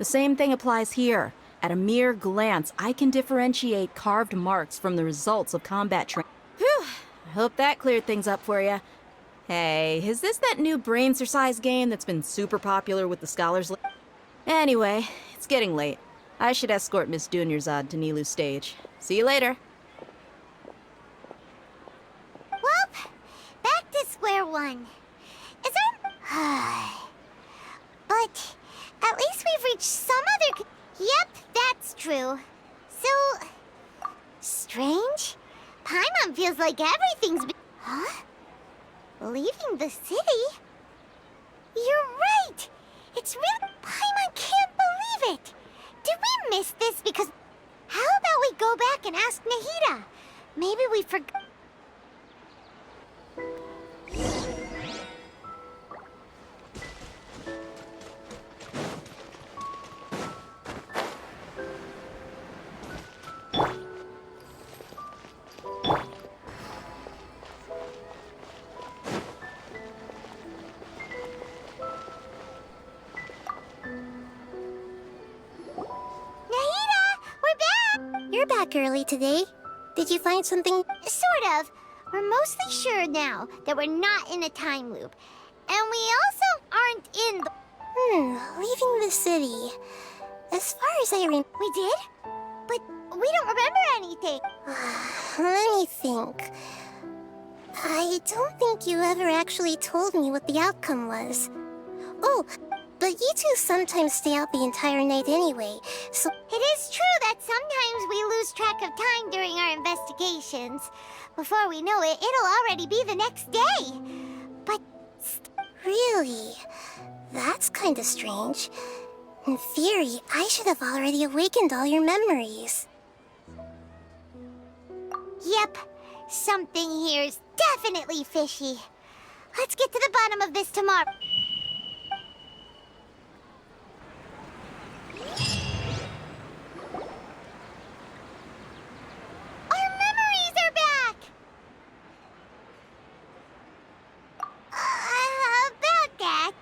same thing applies here. At a mere glance, I can differentiate carved marks from the results of combat training. Whew, I hope that cleared things up for you. Hey, is this that new brain exercise game that's been super popular with the scholars? Anyway, it's getting late. I should escort Miss Dunyarzad to Nilu's stage. See you later. Well, back to square one. Is there... But at least we've reached some other... Yep, that's true. So... strange? Paimon feels like everything's been... Huh? Leaving the city? You're right! It's really... Paimon can't believe it! Did we miss this because... How about we go back and ask Nahida? Maybe we forgot... You're back early today. Did you find something? Sort of. We're mostly sure now that we're not in a time loop. And we also aren't in the... Leaving the city. As far as I remember... We did? But we don't remember anything. Let me think. I don't think you ever actually told me what the outcome was. Oh, but you two sometimes stay out the entire night anyway, so... It is true that sometimes we lose track of time during our investigations. Before we know it, it'll already be the next day. But... Really? That's kinda strange. In theory, I should have already awakened all your memories. Yep. Something here's definitely fishy. Let's get to the bottom of this tomorrow. Our memories are back! About that...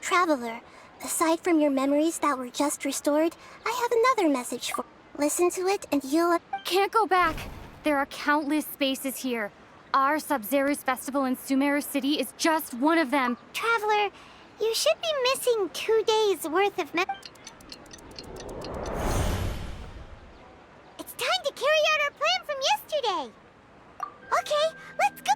Traveler, aside from your memories that were just restored, I have another message for... Listen to it and you'll... Can't go back. There are countless spaces here. Our Sub-Zero's festival in Sumeru City is just one of them. Traveler, you should be missing 2 days worth of It's time to carry out our plan from yesterday. Okay, let's go.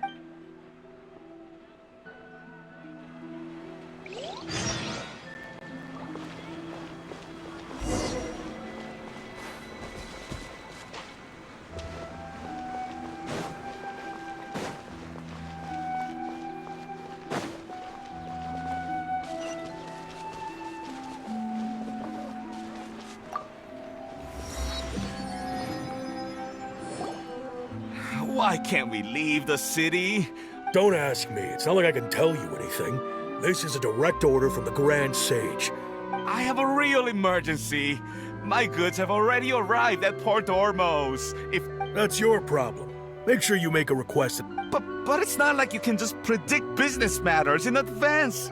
Why can't we leave the city? Don't ask me. It's not like I can tell you anything. This is a direct order from the Grand Sage. I have a real emergency. My goods have already arrived at Port Ormos. If That's your problem. Make sure you make a request. But it's not like you can just predict business matters in advance.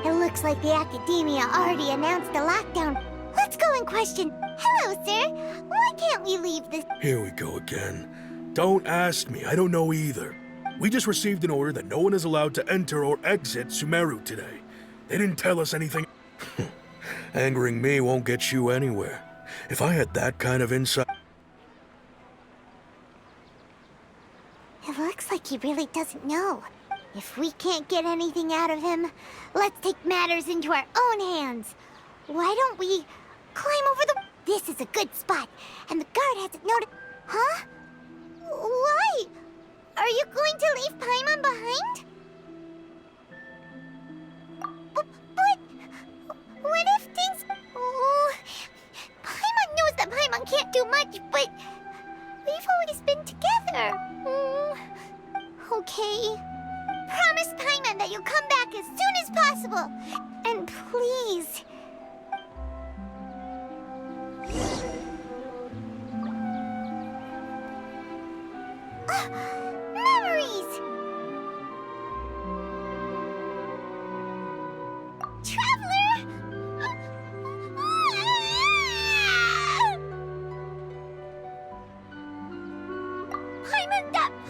It looks like the Academia already announced a lockdown. Let's go and question. Hello, sir. Why can't we leave this? Here we go again. Don't ask me. I don't know either. We just received an order that no one is allowed to enter or exit Sumeru today. They didn't tell us anything. Angering me won't get you anywhere. If I had that kind of insight... It looks like he really doesn't know. If we can't get anything out of him, let's take matters into our own hands. Why don't we climb over the... This is a good spot, and the guard hasn't noticed... Huh? Why? Are you going to leave Paimon behind? But... What if things... Oh, Paimon knows that Paimon can't do much, but... We've always been together. Okay. Promise Paimon that you'll come back as soon as possible. And please... Memories! Traveler!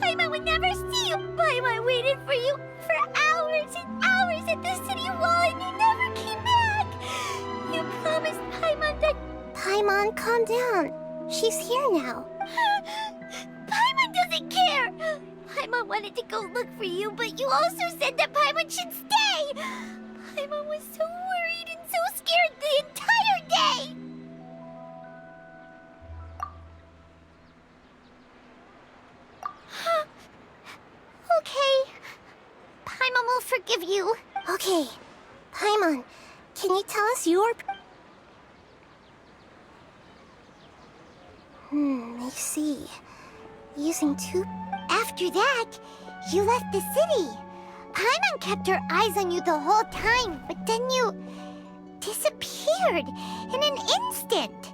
Paimon would never see you! Paimon waited for you for hours and hours at the city wall and you never came back! You promised Paimon that... Paimon, calm down. She's here now. Paimon doesn't care! Paimon wanted to go look for you, but you also said that Paimon should stay! Paimon was so worried and so scared the entire day! Okay. Paimon will forgive you. Okay. Paimon, can you tell us your... I see. Using two... After that, you left the city. Paimon kept her eyes on you the whole time, but then you... disappeared in an instant.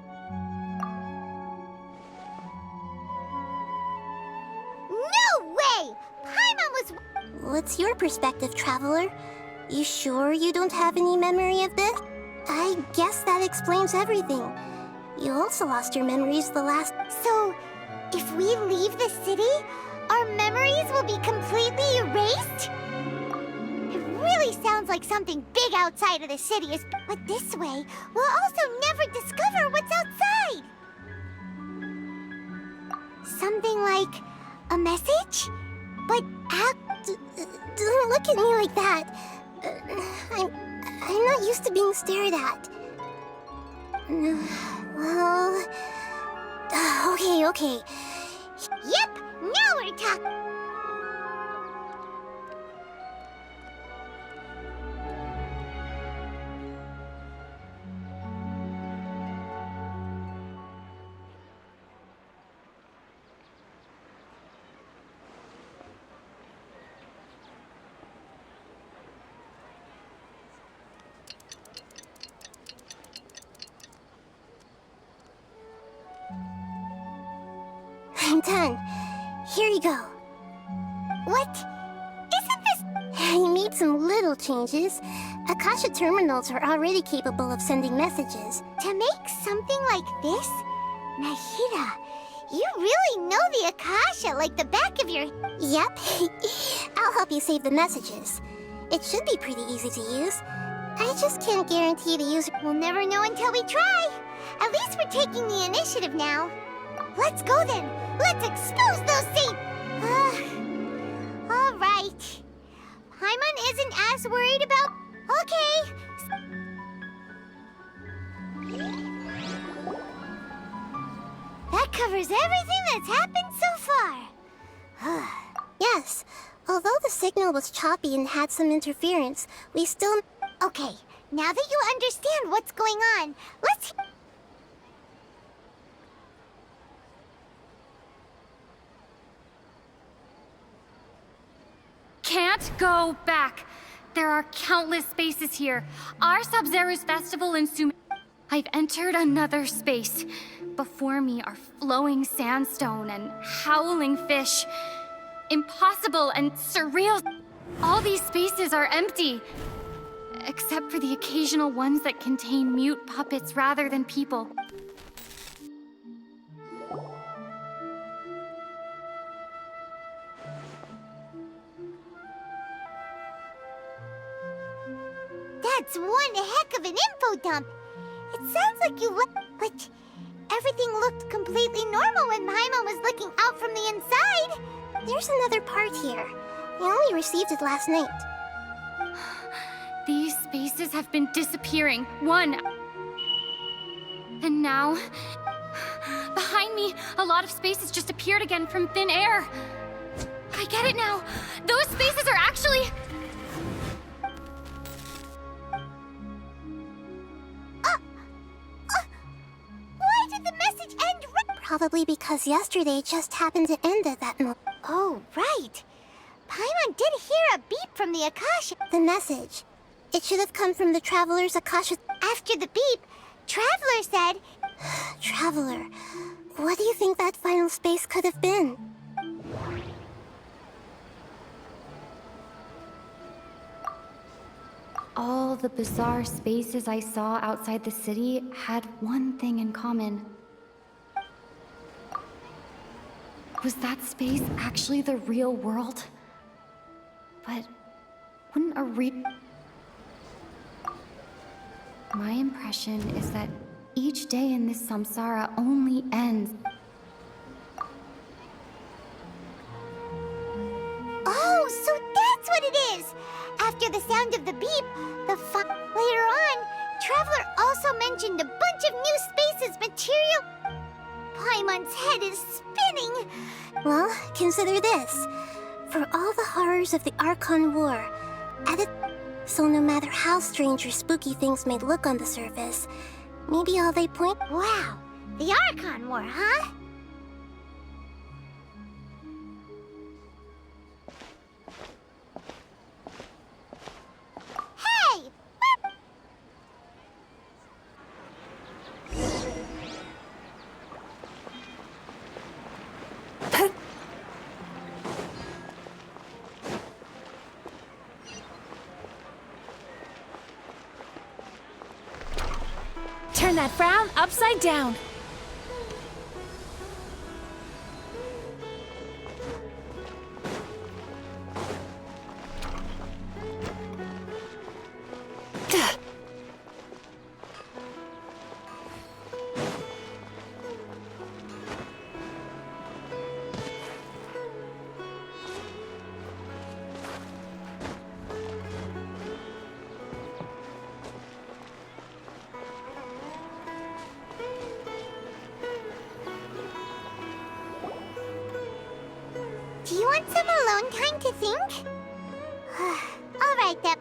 No way! Paimon was... What's your perspective, Traveler? You sure you don't have any memory of this? I guess that explains everything. You also lost your memories the last... So, if we leave the city, our memories will be completely erased? It really sounds like something big outside of the city is... But this way, we'll also never discover what's outside! Something like a message? But don't look at me like that. I'm not used to being stared at. Well... Okay. Yep, now we're talking. I'm done. Here you go. What? Isn't this... I made some little changes. Akasha terminals are already capable of sending messages. To make something like this? Nahida, you really know the Akasha like the back of your... Yep. I'll help you save the messages. It should be pretty easy to use. I just can't guarantee the user... We'll never know until we try. At least we're taking the initiative now. Let's go then. Let's expose those thieves! All right. Paimon isn't as worried about... Okay. That covers everything that's happened so far. Yes. Although the signal was choppy and had some interference, we still... Okay, now that you understand what's going on, let's... Can't go back. There are countless spaces here. Our Sub-Zero's festival in I've entered another space. Before me are flowing sandstone and howling fish. Impossible and surreal. All these spaces are empty. Except for the occasional ones that contain mute puppets rather than people. That's one heck of an info dump. It sounds like you but everything looked completely normal when Paimon was looking out from the inside. There's another part here. You only received it last night. These spaces have been disappearing, one. And now, behind me, a lot of spaces just appeared again from thin air. I get it now. Those spaces are actually... Why did the message end Probably because yesterday just happened to end at that moment. Oh, right. Paimon did hear a beep from the Akasha. The message. It should have come from the Traveler's Akasha. After the beep, Traveler said... Traveler, what do you think that final space could have been? All the bizarre spaces I saw outside the city had one thing in common. Was that space actually the real world? But wouldn't a My impression is that each day in this samsara only ends. Oh, so that's what it is! After the sound of the beep, later on, Traveler also mentioned a bunch of new spaces material. Paimon's head is spinning. Well, consider this. For all the horrors of the Archon War, so no matter how strange or spooky things may look on the surface, maybe all they point... Wow, the Archon War, huh? Hey! Turn that frown upside down. Do you want some alone time to think? All right, then.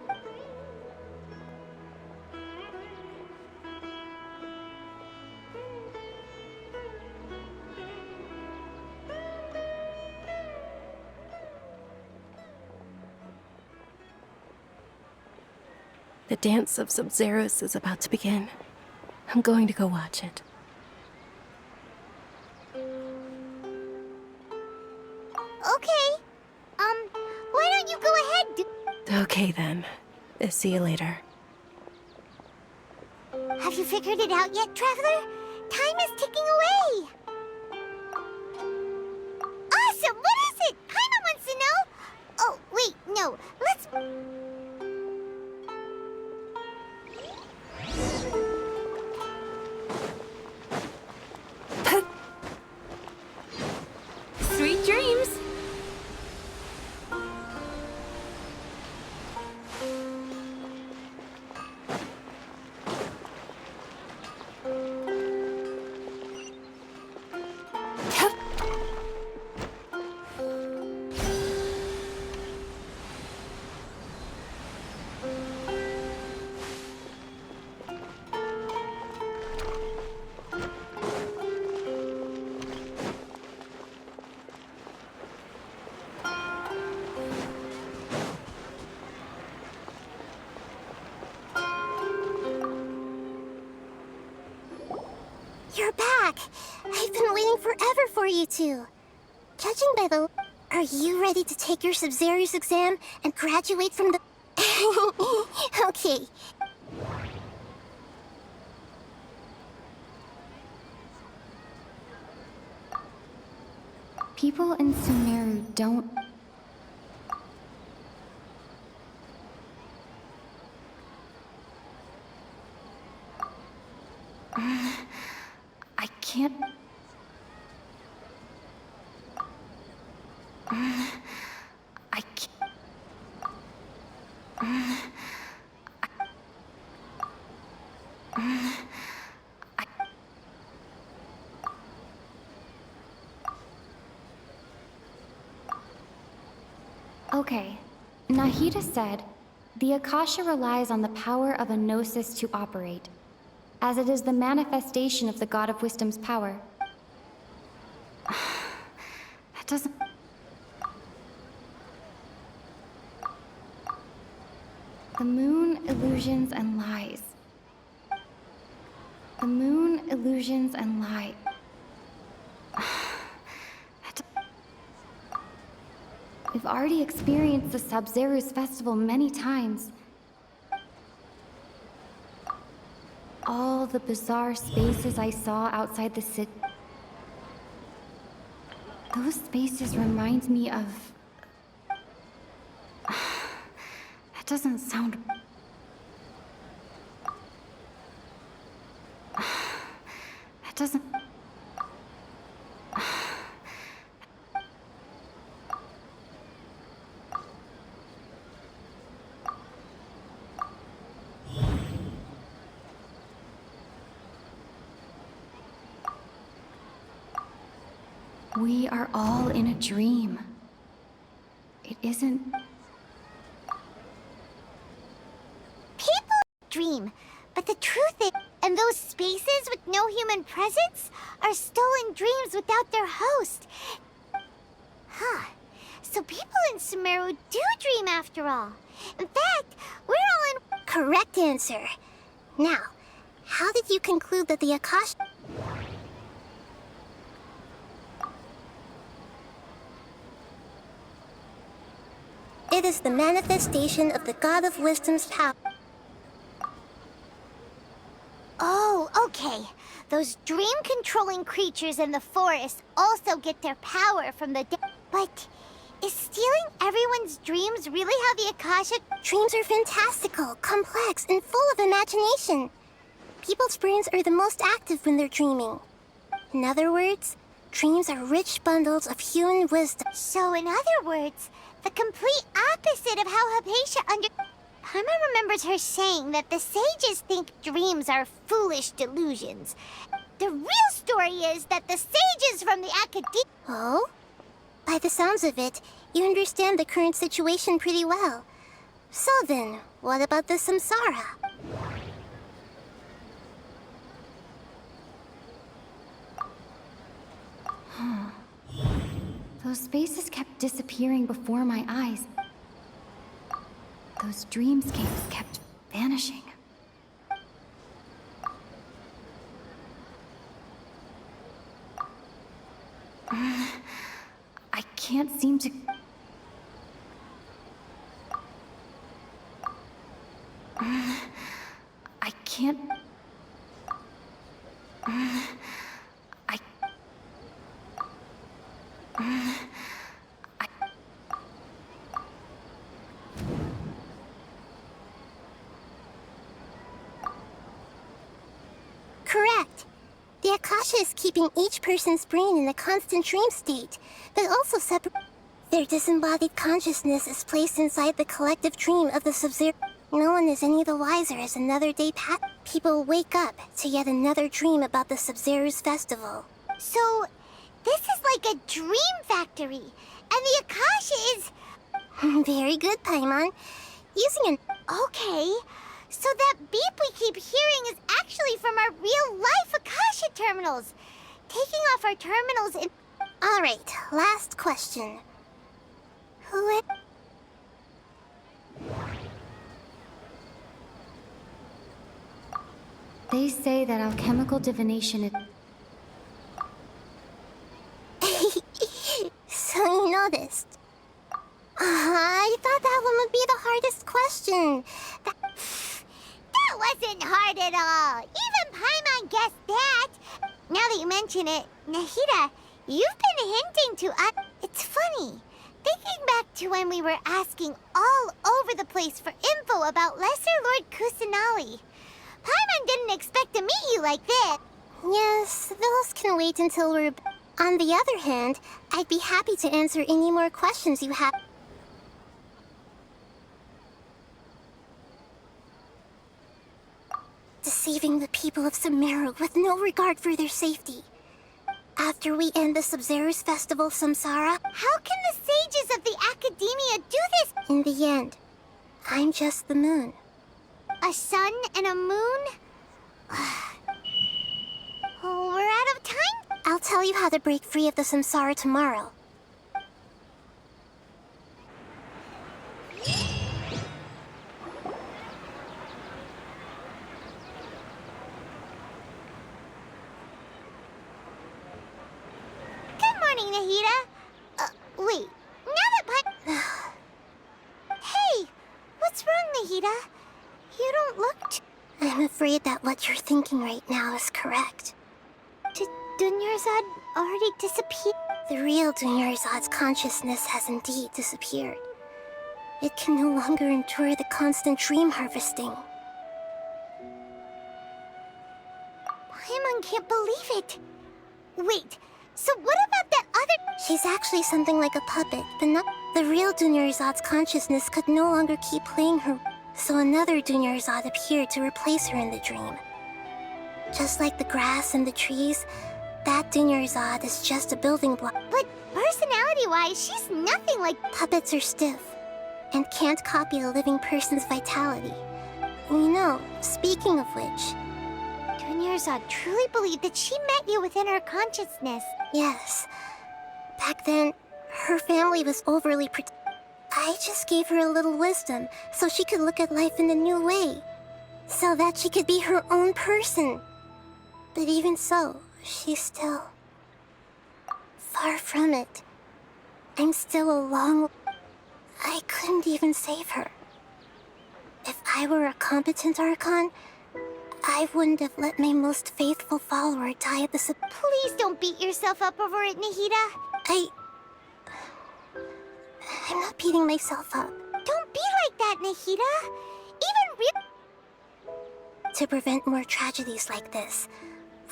The dance of Sub-Zeros is about to begin. I'm going to go watch it. Okay. Why don't you go ahead? Okay then. See you later. Have you figured it out yet, Traveler? Time is ticking away. Awesome! What is it? Paimon wants to know. Oh, wait, no. Let's... Sweet dreams! You're back! I've been waiting forever for you two. Judging by the... Are you ready to take your Sub-Zero's exam and graduate from the... Okay. People in Sumeru don't... I can't... I can't... Okay. Nahida said, the Akasha relies on the power of a gnosis to operate, as it is the manifestation of the God of Wisdom's power. That doesn't... The moon, illusions, and lies. The moon, illusions, and lies. We've already experienced the Sub-Zeru's festival many times. All the bizarre spaces I saw outside the city. Those spaces remind me of... That doesn't sound... That doesn't... We are all in a dream. It isn't... People dream, but the truth is, and those spaces with no human presence are stolen dreams without their host. Huh. So people in Sumeru do dream after all. In fact, we're all in... Correct answer. Now, how did you conclude that the Akasha... It is the manifestation of the God of Wisdom's power. Oh, okay. Those dream-controlling creatures in the forest also get their power from the dead. But is stealing everyone's dreams really how the Akasha... Dreams are fantastical, complex, and full of imagination. People's brains are the most active when they're dreaming. In other words, dreams are rich bundles of human wisdom. So in other words, the complete opposite of how Hypatia Paimon remembers her saying that the sages think dreams are foolish delusions. The real story is that the sages from the academia... Oh? By the sounds of it, you understand the current situation pretty well. So then, what about the samsara? Those spaces kept disappearing before my eyes. Those dreamscapes kept vanishing. I can't seem to... I can't... Correct. The Akasha is keeping each person's brain in a constant dream state, but also separate. Their disembodied consciousness is placed inside the collective dream of the Sub-Zero. No one is any the wiser as another day passes. People wake up to yet another dream about the Sub-Zeru's festival. So, this is like a dream factory, and the Akasha is... Very good, Paimon. Using an... Okay, so that beep we keep hearing is actually from our real-life Akasha terminals. Taking off our terminals in... Alright, last question. Who... They say that alchemical divination is... So you noticed. I thought that one would be the hardest question. That wasn't hard at all. Even Paimon guessed that. Now that you mention it, Nahida, you've been hinting to us. It's funny. Thinking back to when we were asking all over the place for info about Lesser Lord Kusanali. Paimon didn't expect to meet you like this. Yes, those can wait until we're... On the other hand, I'd be happy to answer any more questions you have. Deceiving the people of Sumeru with no regard for their safety. After we end the Sub-Zero's festival, Samsara, How can the sages of the academia do this? in the end, I'm just the moon. A sun and a moon? Oh, we're out of time? I'll tell you how to break free of the Samsara tomorrow. Good morning, Nahida. Wait. Now that Hey! What's wrong, Nahida? You don't look I'm afraid that what you're thinking right now is correct. Did Dunyarzad already disappear? The real Dunyarzad's consciousness has indeed disappeared. It can no longer endure the constant dream harvesting. Paimon can't believe it. Wait, so what about that other... She's actually something like a puppet, but not... The real Dunyarzad's consciousness could no longer keep playing her, so another Dunyarzad appeared to replace her in the dream. Just like the grass and the trees, that Dunyarzad is just a building block. But personality-wise, she's nothing like... Puppets are stiff, and can't copy a living person's vitality. You know, speaking of which... Dunyarzad truly believed that she met you within her consciousness. Yes. Back then, her family was overly I just gave her a little wisdom so she could look at life in a new way. So that she could be her own person. But even so, she's still... far from it. I'm still a long... I couldn't even save her. If I were a competent Archon, I wouldn't have let my most faithful follower die at the Please don't beat yourself up over it, Nahida. I'm not beating myself up. Don't be like that, Nahida. Even To prevent more tragedies like this,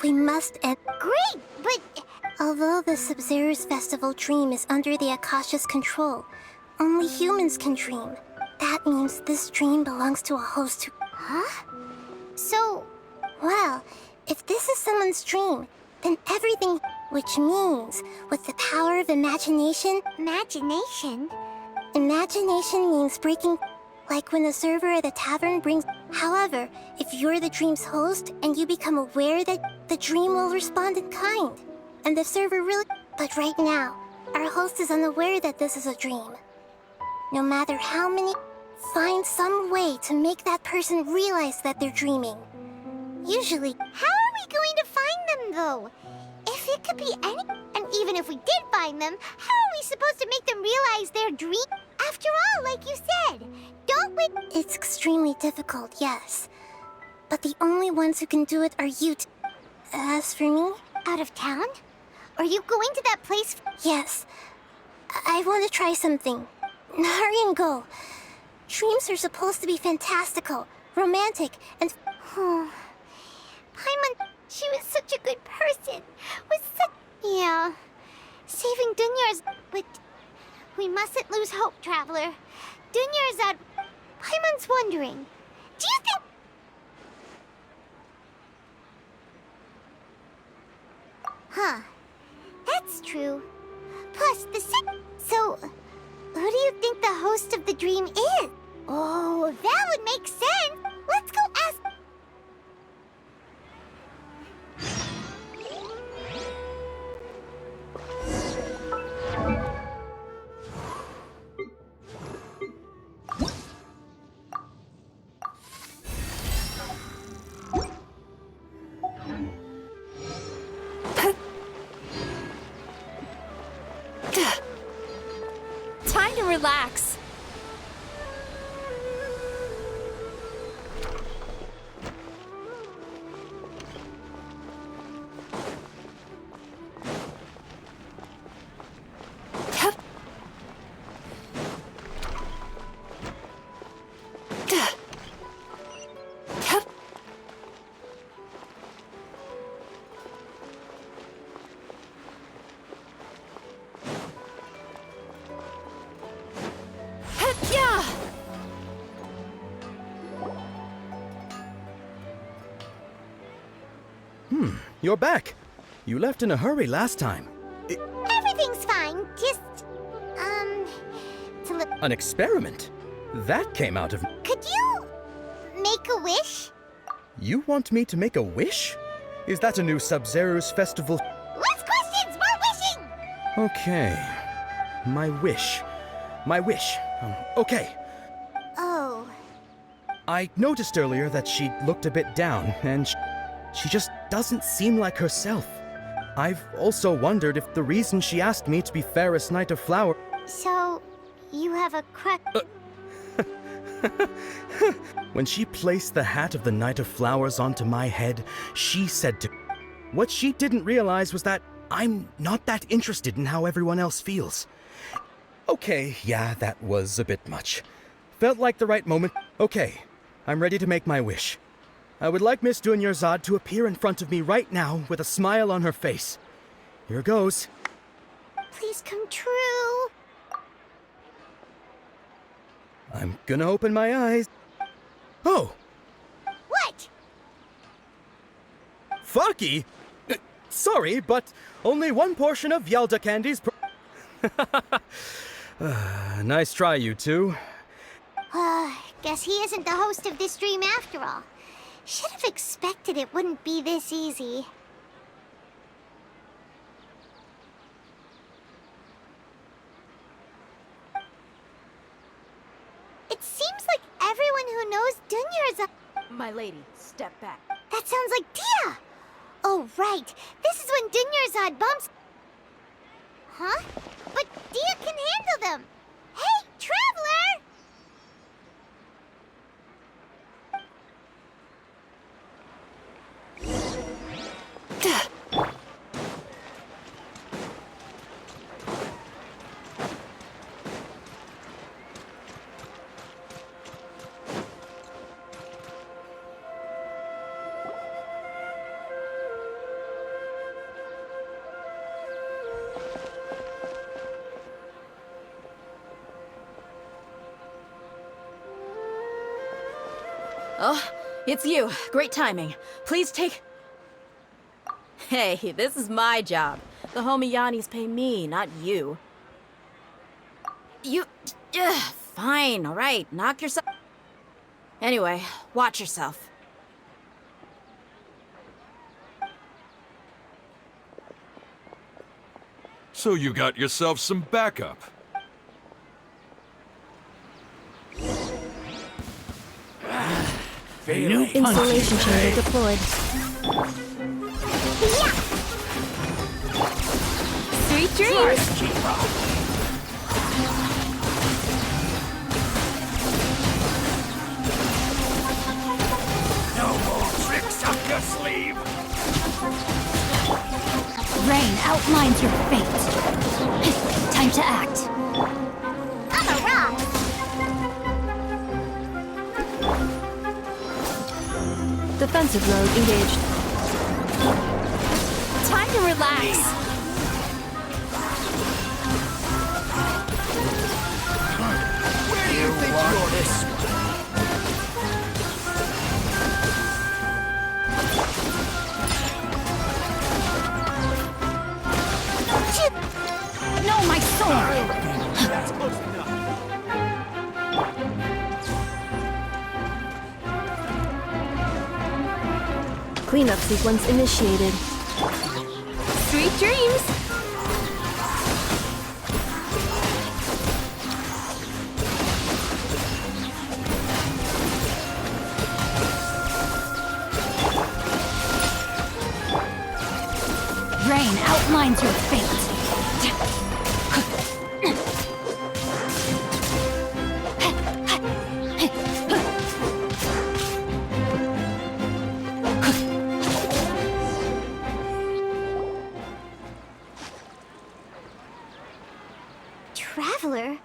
we must end... Great, but... Although the Sub-Zero's festival dream is under the Akasha's control, only humans can dream. That means this dream belongs to a host who... Huh? So... Well, if this is someone's dream, then everything... Which means, with the power of imagination... Imagination? Imagination means breaking... Like when the server at the tavern brings... However, if you're the dream's host, and you become aware that the dream will respond in kind, and the server really... But right now, our host is unaware that this is a dream. No matter how many... Find some way to make that person realize that they're dreaming. Usually... How are we going to find them, though? If it could be any... And even if we did find them, how are we supposed to make them realize their dream? After all, like you said, don't we... It's extremely difficult, yes. But the only ones who can do it are you As for me... Out of town? Are you going to that place? Yes. I want to try something. Hurry and go. Dreams are supposed to be fantastical, romantic, and... Paimon, she was such a good person. Yeah. Saving Dunyarzad... But we mustn't lose hope, Traveler. Dunyarzad... Paimon's wondering, do you think... Huh. That's true. Plus, So, who do you think the host of the dream is? Oh, that would make sense. Let's go ask... Time to relax. You're back. You left in a hurry last time. Everything's fine. Just, it's a little... An experiment? That came out of... Could you make a wish? You want me to make a wish? Is that a new Sub-Zero's festival? Less questions, more wishing! Okay. My wish. My wish. Okay. Oh. I noticed earlier that she looked a bit down, and she just doesn't seem like herself. I've also wondered if the reason she asked me to be fairest Knight of Flower... So, you have a crush... When she placed the hat of the Knight of Flowers onto my head, she said to... What she didn't realize was that I'm not that interested in how everyone else feels. Okay, yeah, that was a bit much. Felt like the right moment. Okay, I'm ready to make my wish. I would like Miss Dunyarzad to appear in front of me right now with a smile on her face. Here goes. Please come true. I'm gonna open my eyes. Oh! What? Fucky? Sorry, but only one portion of Yelda candies per... Nice try, you two. Guess he isn't the host of this dream after all. Should have expected it wouldn't be this easy. It seems like everyone who knows Dunyarzad... My lady, step back. That sounds like Dia! Oh, right. This is when Dunyarzad bumps... Huh? But Dia can handle them! Hey, Traveler! Oh, it's you. Great timing. Please take... Hey, this is my job. The Homiyanis pay me, not you. You... fine, all right. Knock yourself... Anyway, watch yourself. So you got yourself some backup. New installation chamber deployed. Yeah! Sweet dreams! No more tricks up your sleeve! Rain outlines your fate. Time to act. I'm a rock! Defensive mode engaged. Time to relax. Where do you think you're this? No, my sword! That's close enough. Cleanup sequence initiated. Sweet dreams! Rain outlines your fate. Traveler,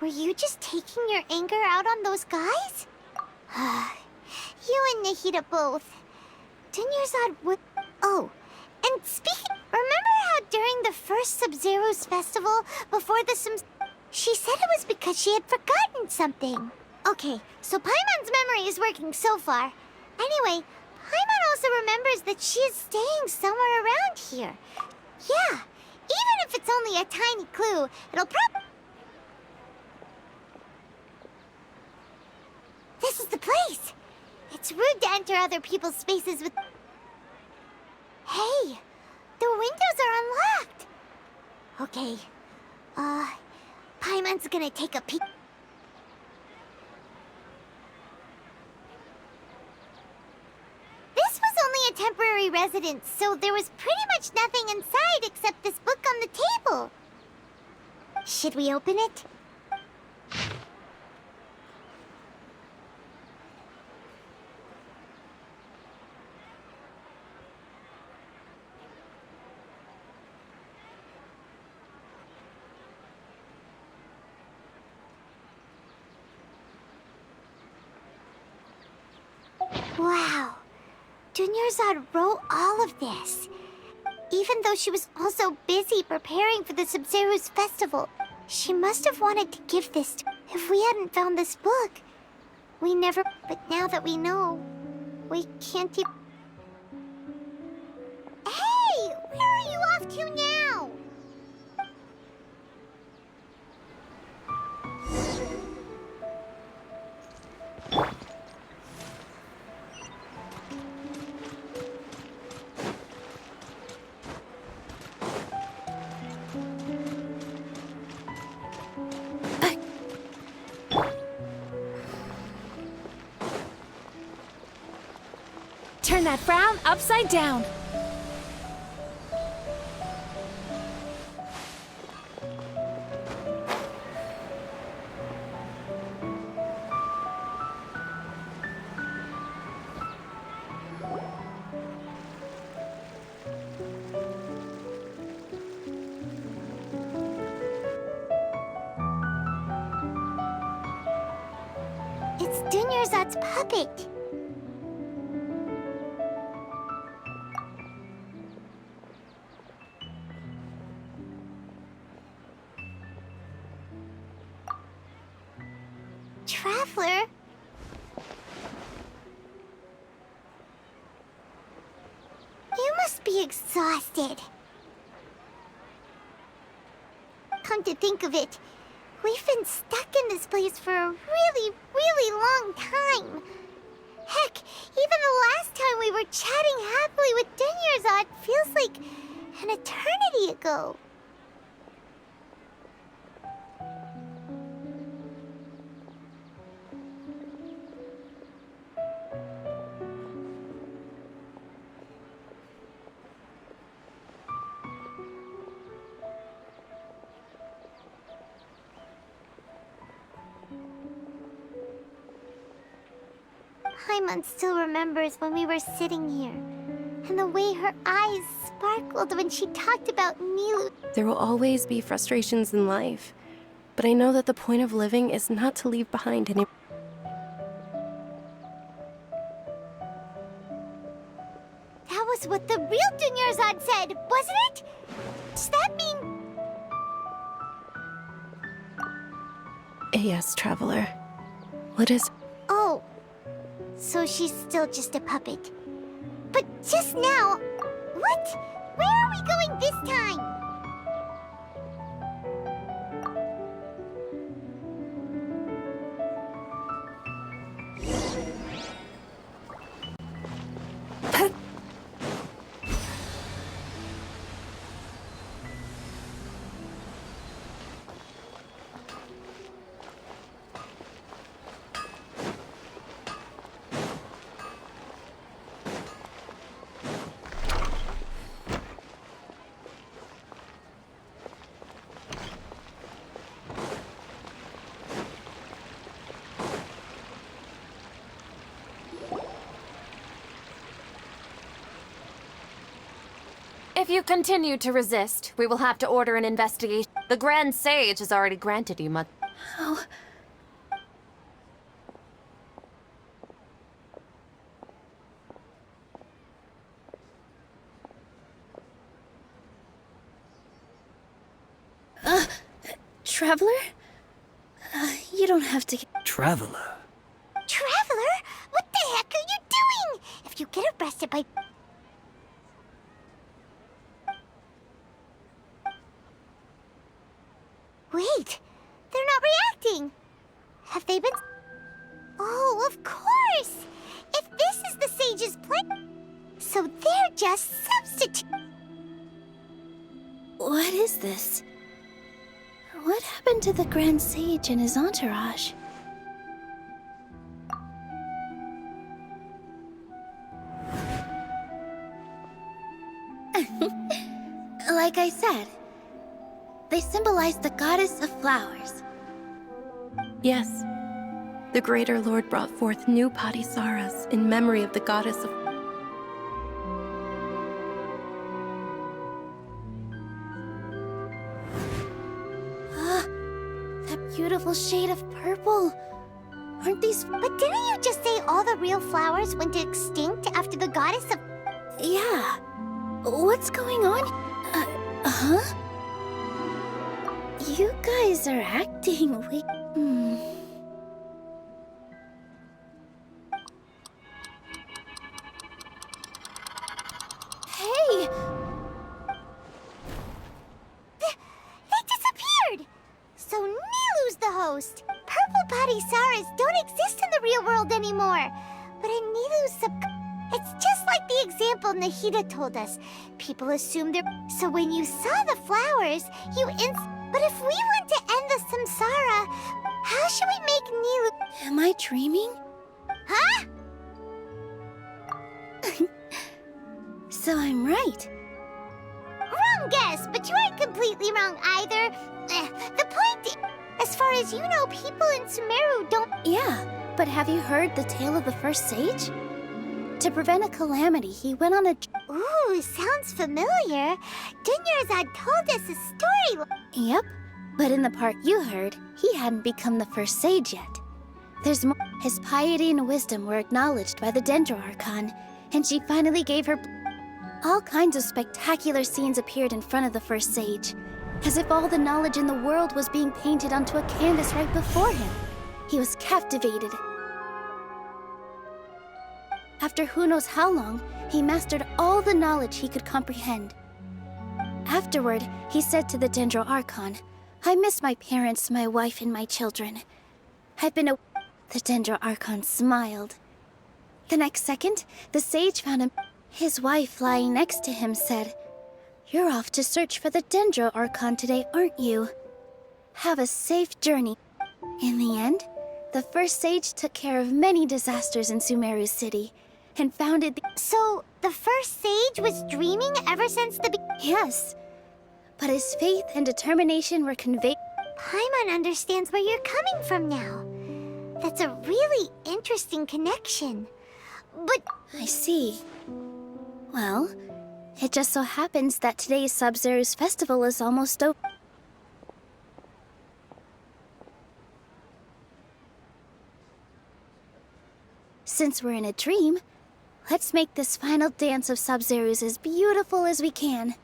were you just taking your anger out on those guys? You and Nahida both. Dunyarzad would... Oh, and speaking... Remember how during the first Sub-Zero's festival, before the she said it was because she had forgotten something. Okay, so Paimon's memory is working so far. Anyway, Paimon also remembers that she is staying somewhere around here. Yeah, even if it's only a tiny clue, it'll This is the place! It's rude to enter other people's spaces with... Hey! The windows are unlocked! Okay, Paimon's gonna take a peek. This was only a temporary residence, so there was pretty much nothing inside except this book on the table. Should we open it? Wow, Dunyarzad wrote all of this. Even though she was also busy preparing for the Sub-Zero's festival, she must have wanted to give this to... If we hadn't found this book, we never... But now that we know, we can't even... Hey! Where are you off to now? Turn that frown upside down. It's Dunyarzad's puppet. Traveler? You must be exhausted. Come to think of it, we've been stuck in this place for a really, really long time. Heck, even the last time we were chatting happily with Dunyarzad feels like an eternity ago. Paimon still remembers when we were sitting here, and the way her eyes sparkled when she talked about Nilu. There will always be frustrations in life, but I know that the point of living is not to leave behind any... That was what the real Dunyarzad said, wasn't it? Does that mean... Yes, Traveler. What is... Oh, so she's still just a puppet. But just now... What? Where are we going this time? If you continue to resist, we will have to order an investigation. The Grand Sage has already granted you much. Oh. Traveler? don't have to. Traveler. Traveler? What the heck are you doing? If if you get arrested by... Wait, they're not reacting. Have they been... Oh, of course! If this is the sage's plan... So they're just substitute... What is this? What happened to the Grand Sage and his entourage? Like I said, they symbolize the goddess of flowers. Yes. The Greater Lord brought forth new Padisaras in memory of the goddess of... That beautiful shade of purple. Aren't these... But didn't you just say all the real flowers went extinct after the goddess of... Yeah. What's going on? Huh? You guys are acting weak. Hey! They disappeared! So Nilu's the host. Purple Padisaras don't exist in the real world anymore. But in Nilu's it's just like the example Nahida told us. People assume they're... So when you saw the flowers, you But if we want to end the samsara, how should we make Nilu... Am I dreaming? Huh? So I'm right. Wrong guess, but you aren't completely wrong either. The point as far as you know, people in Sumeru don't... Yeah, but have you heard the tale of the first sage? To prevent a calamity, he went on a... Ooh, sounds familiar. Dunyarzad told us a story. Yep, but in the part you heard, he hadn't become the first sage yet. There's more. His piety and wisdom were acknowledged by the Dendro Archon, and she finally gave her... All kinds of spectacular scenes appeared in front of the first sage, as if all the knowledge in the world was being painted onto a canvas right before him. He was captivated. After who knows how long, he mastered all the knowledge he could comprehend. Afterward, he said to the Dendro Archon, "I miss my parents, my wife, and my children. I've been a..." The Dendro Archon smiled. The next second, the sage found him. His wife, lying next to him, said, "You're off to search for the Dendro Archon today, aren't you? Have a safe journey." In the end, the first sage took care of many disasters in Sumeru City, and founded the... So, the first sage was dreaming ever since the... Yes, but his faith and determination were conveyed... Paimon understands where you're coming from now. That's a really interesting connection. But... I see. Well, it just so happens that today's Sub-Zero's festival is almost over. Since we're in a dream, let's make this final dance of Sub-Zero's as beautiful as we can.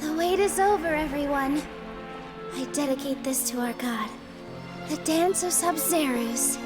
The wait is over, everyone. I dedicate this to our god, the dance of Sub-Zero's.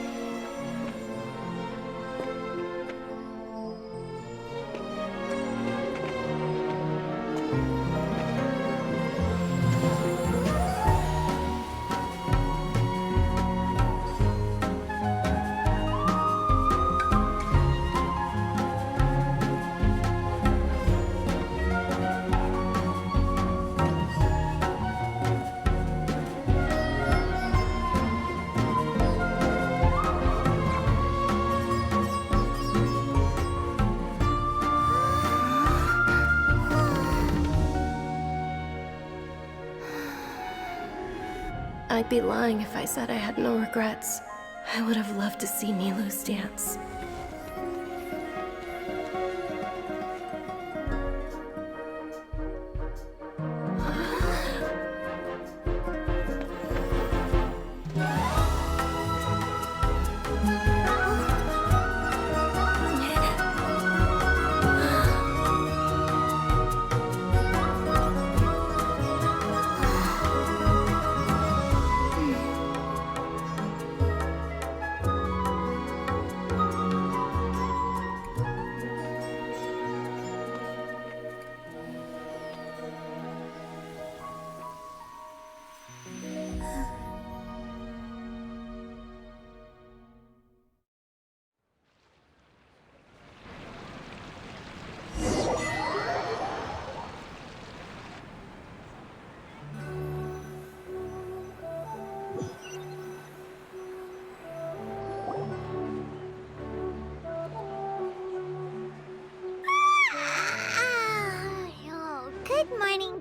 I'd be lying if I said I had no regrets. I would have loved to see Nilu's dance.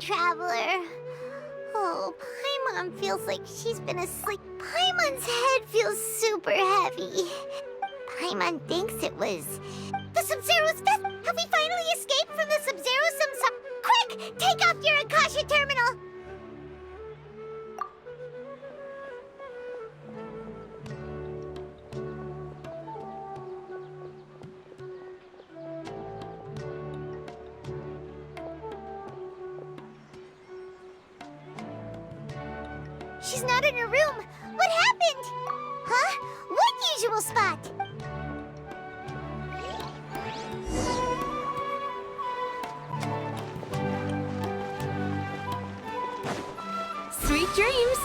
Traveler. Oh, Paimon feels like she's been asleep. Paimon's head feels super heavy. Paimon thinks it was the Sub-Zero's death. Have we finally escaped from the Sub-Zero Sub? Quick, take off your Akasha terminal. She's not in her room. What happened? Huh? What usual spot? Sweet dreams!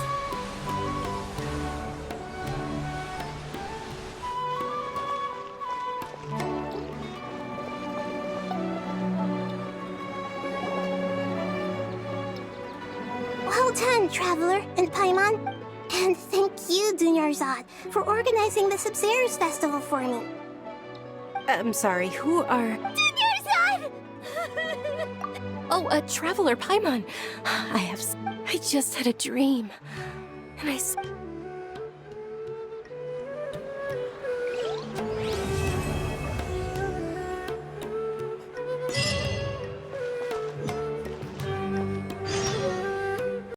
Well done, Traveler and Paimon. And thank you, Dunyarzad, for organizing the Sub-Zero's festival for me. I'm sorry, who are... Dunyarzad! Oh, a Traveler Paimon. I just had a dream. And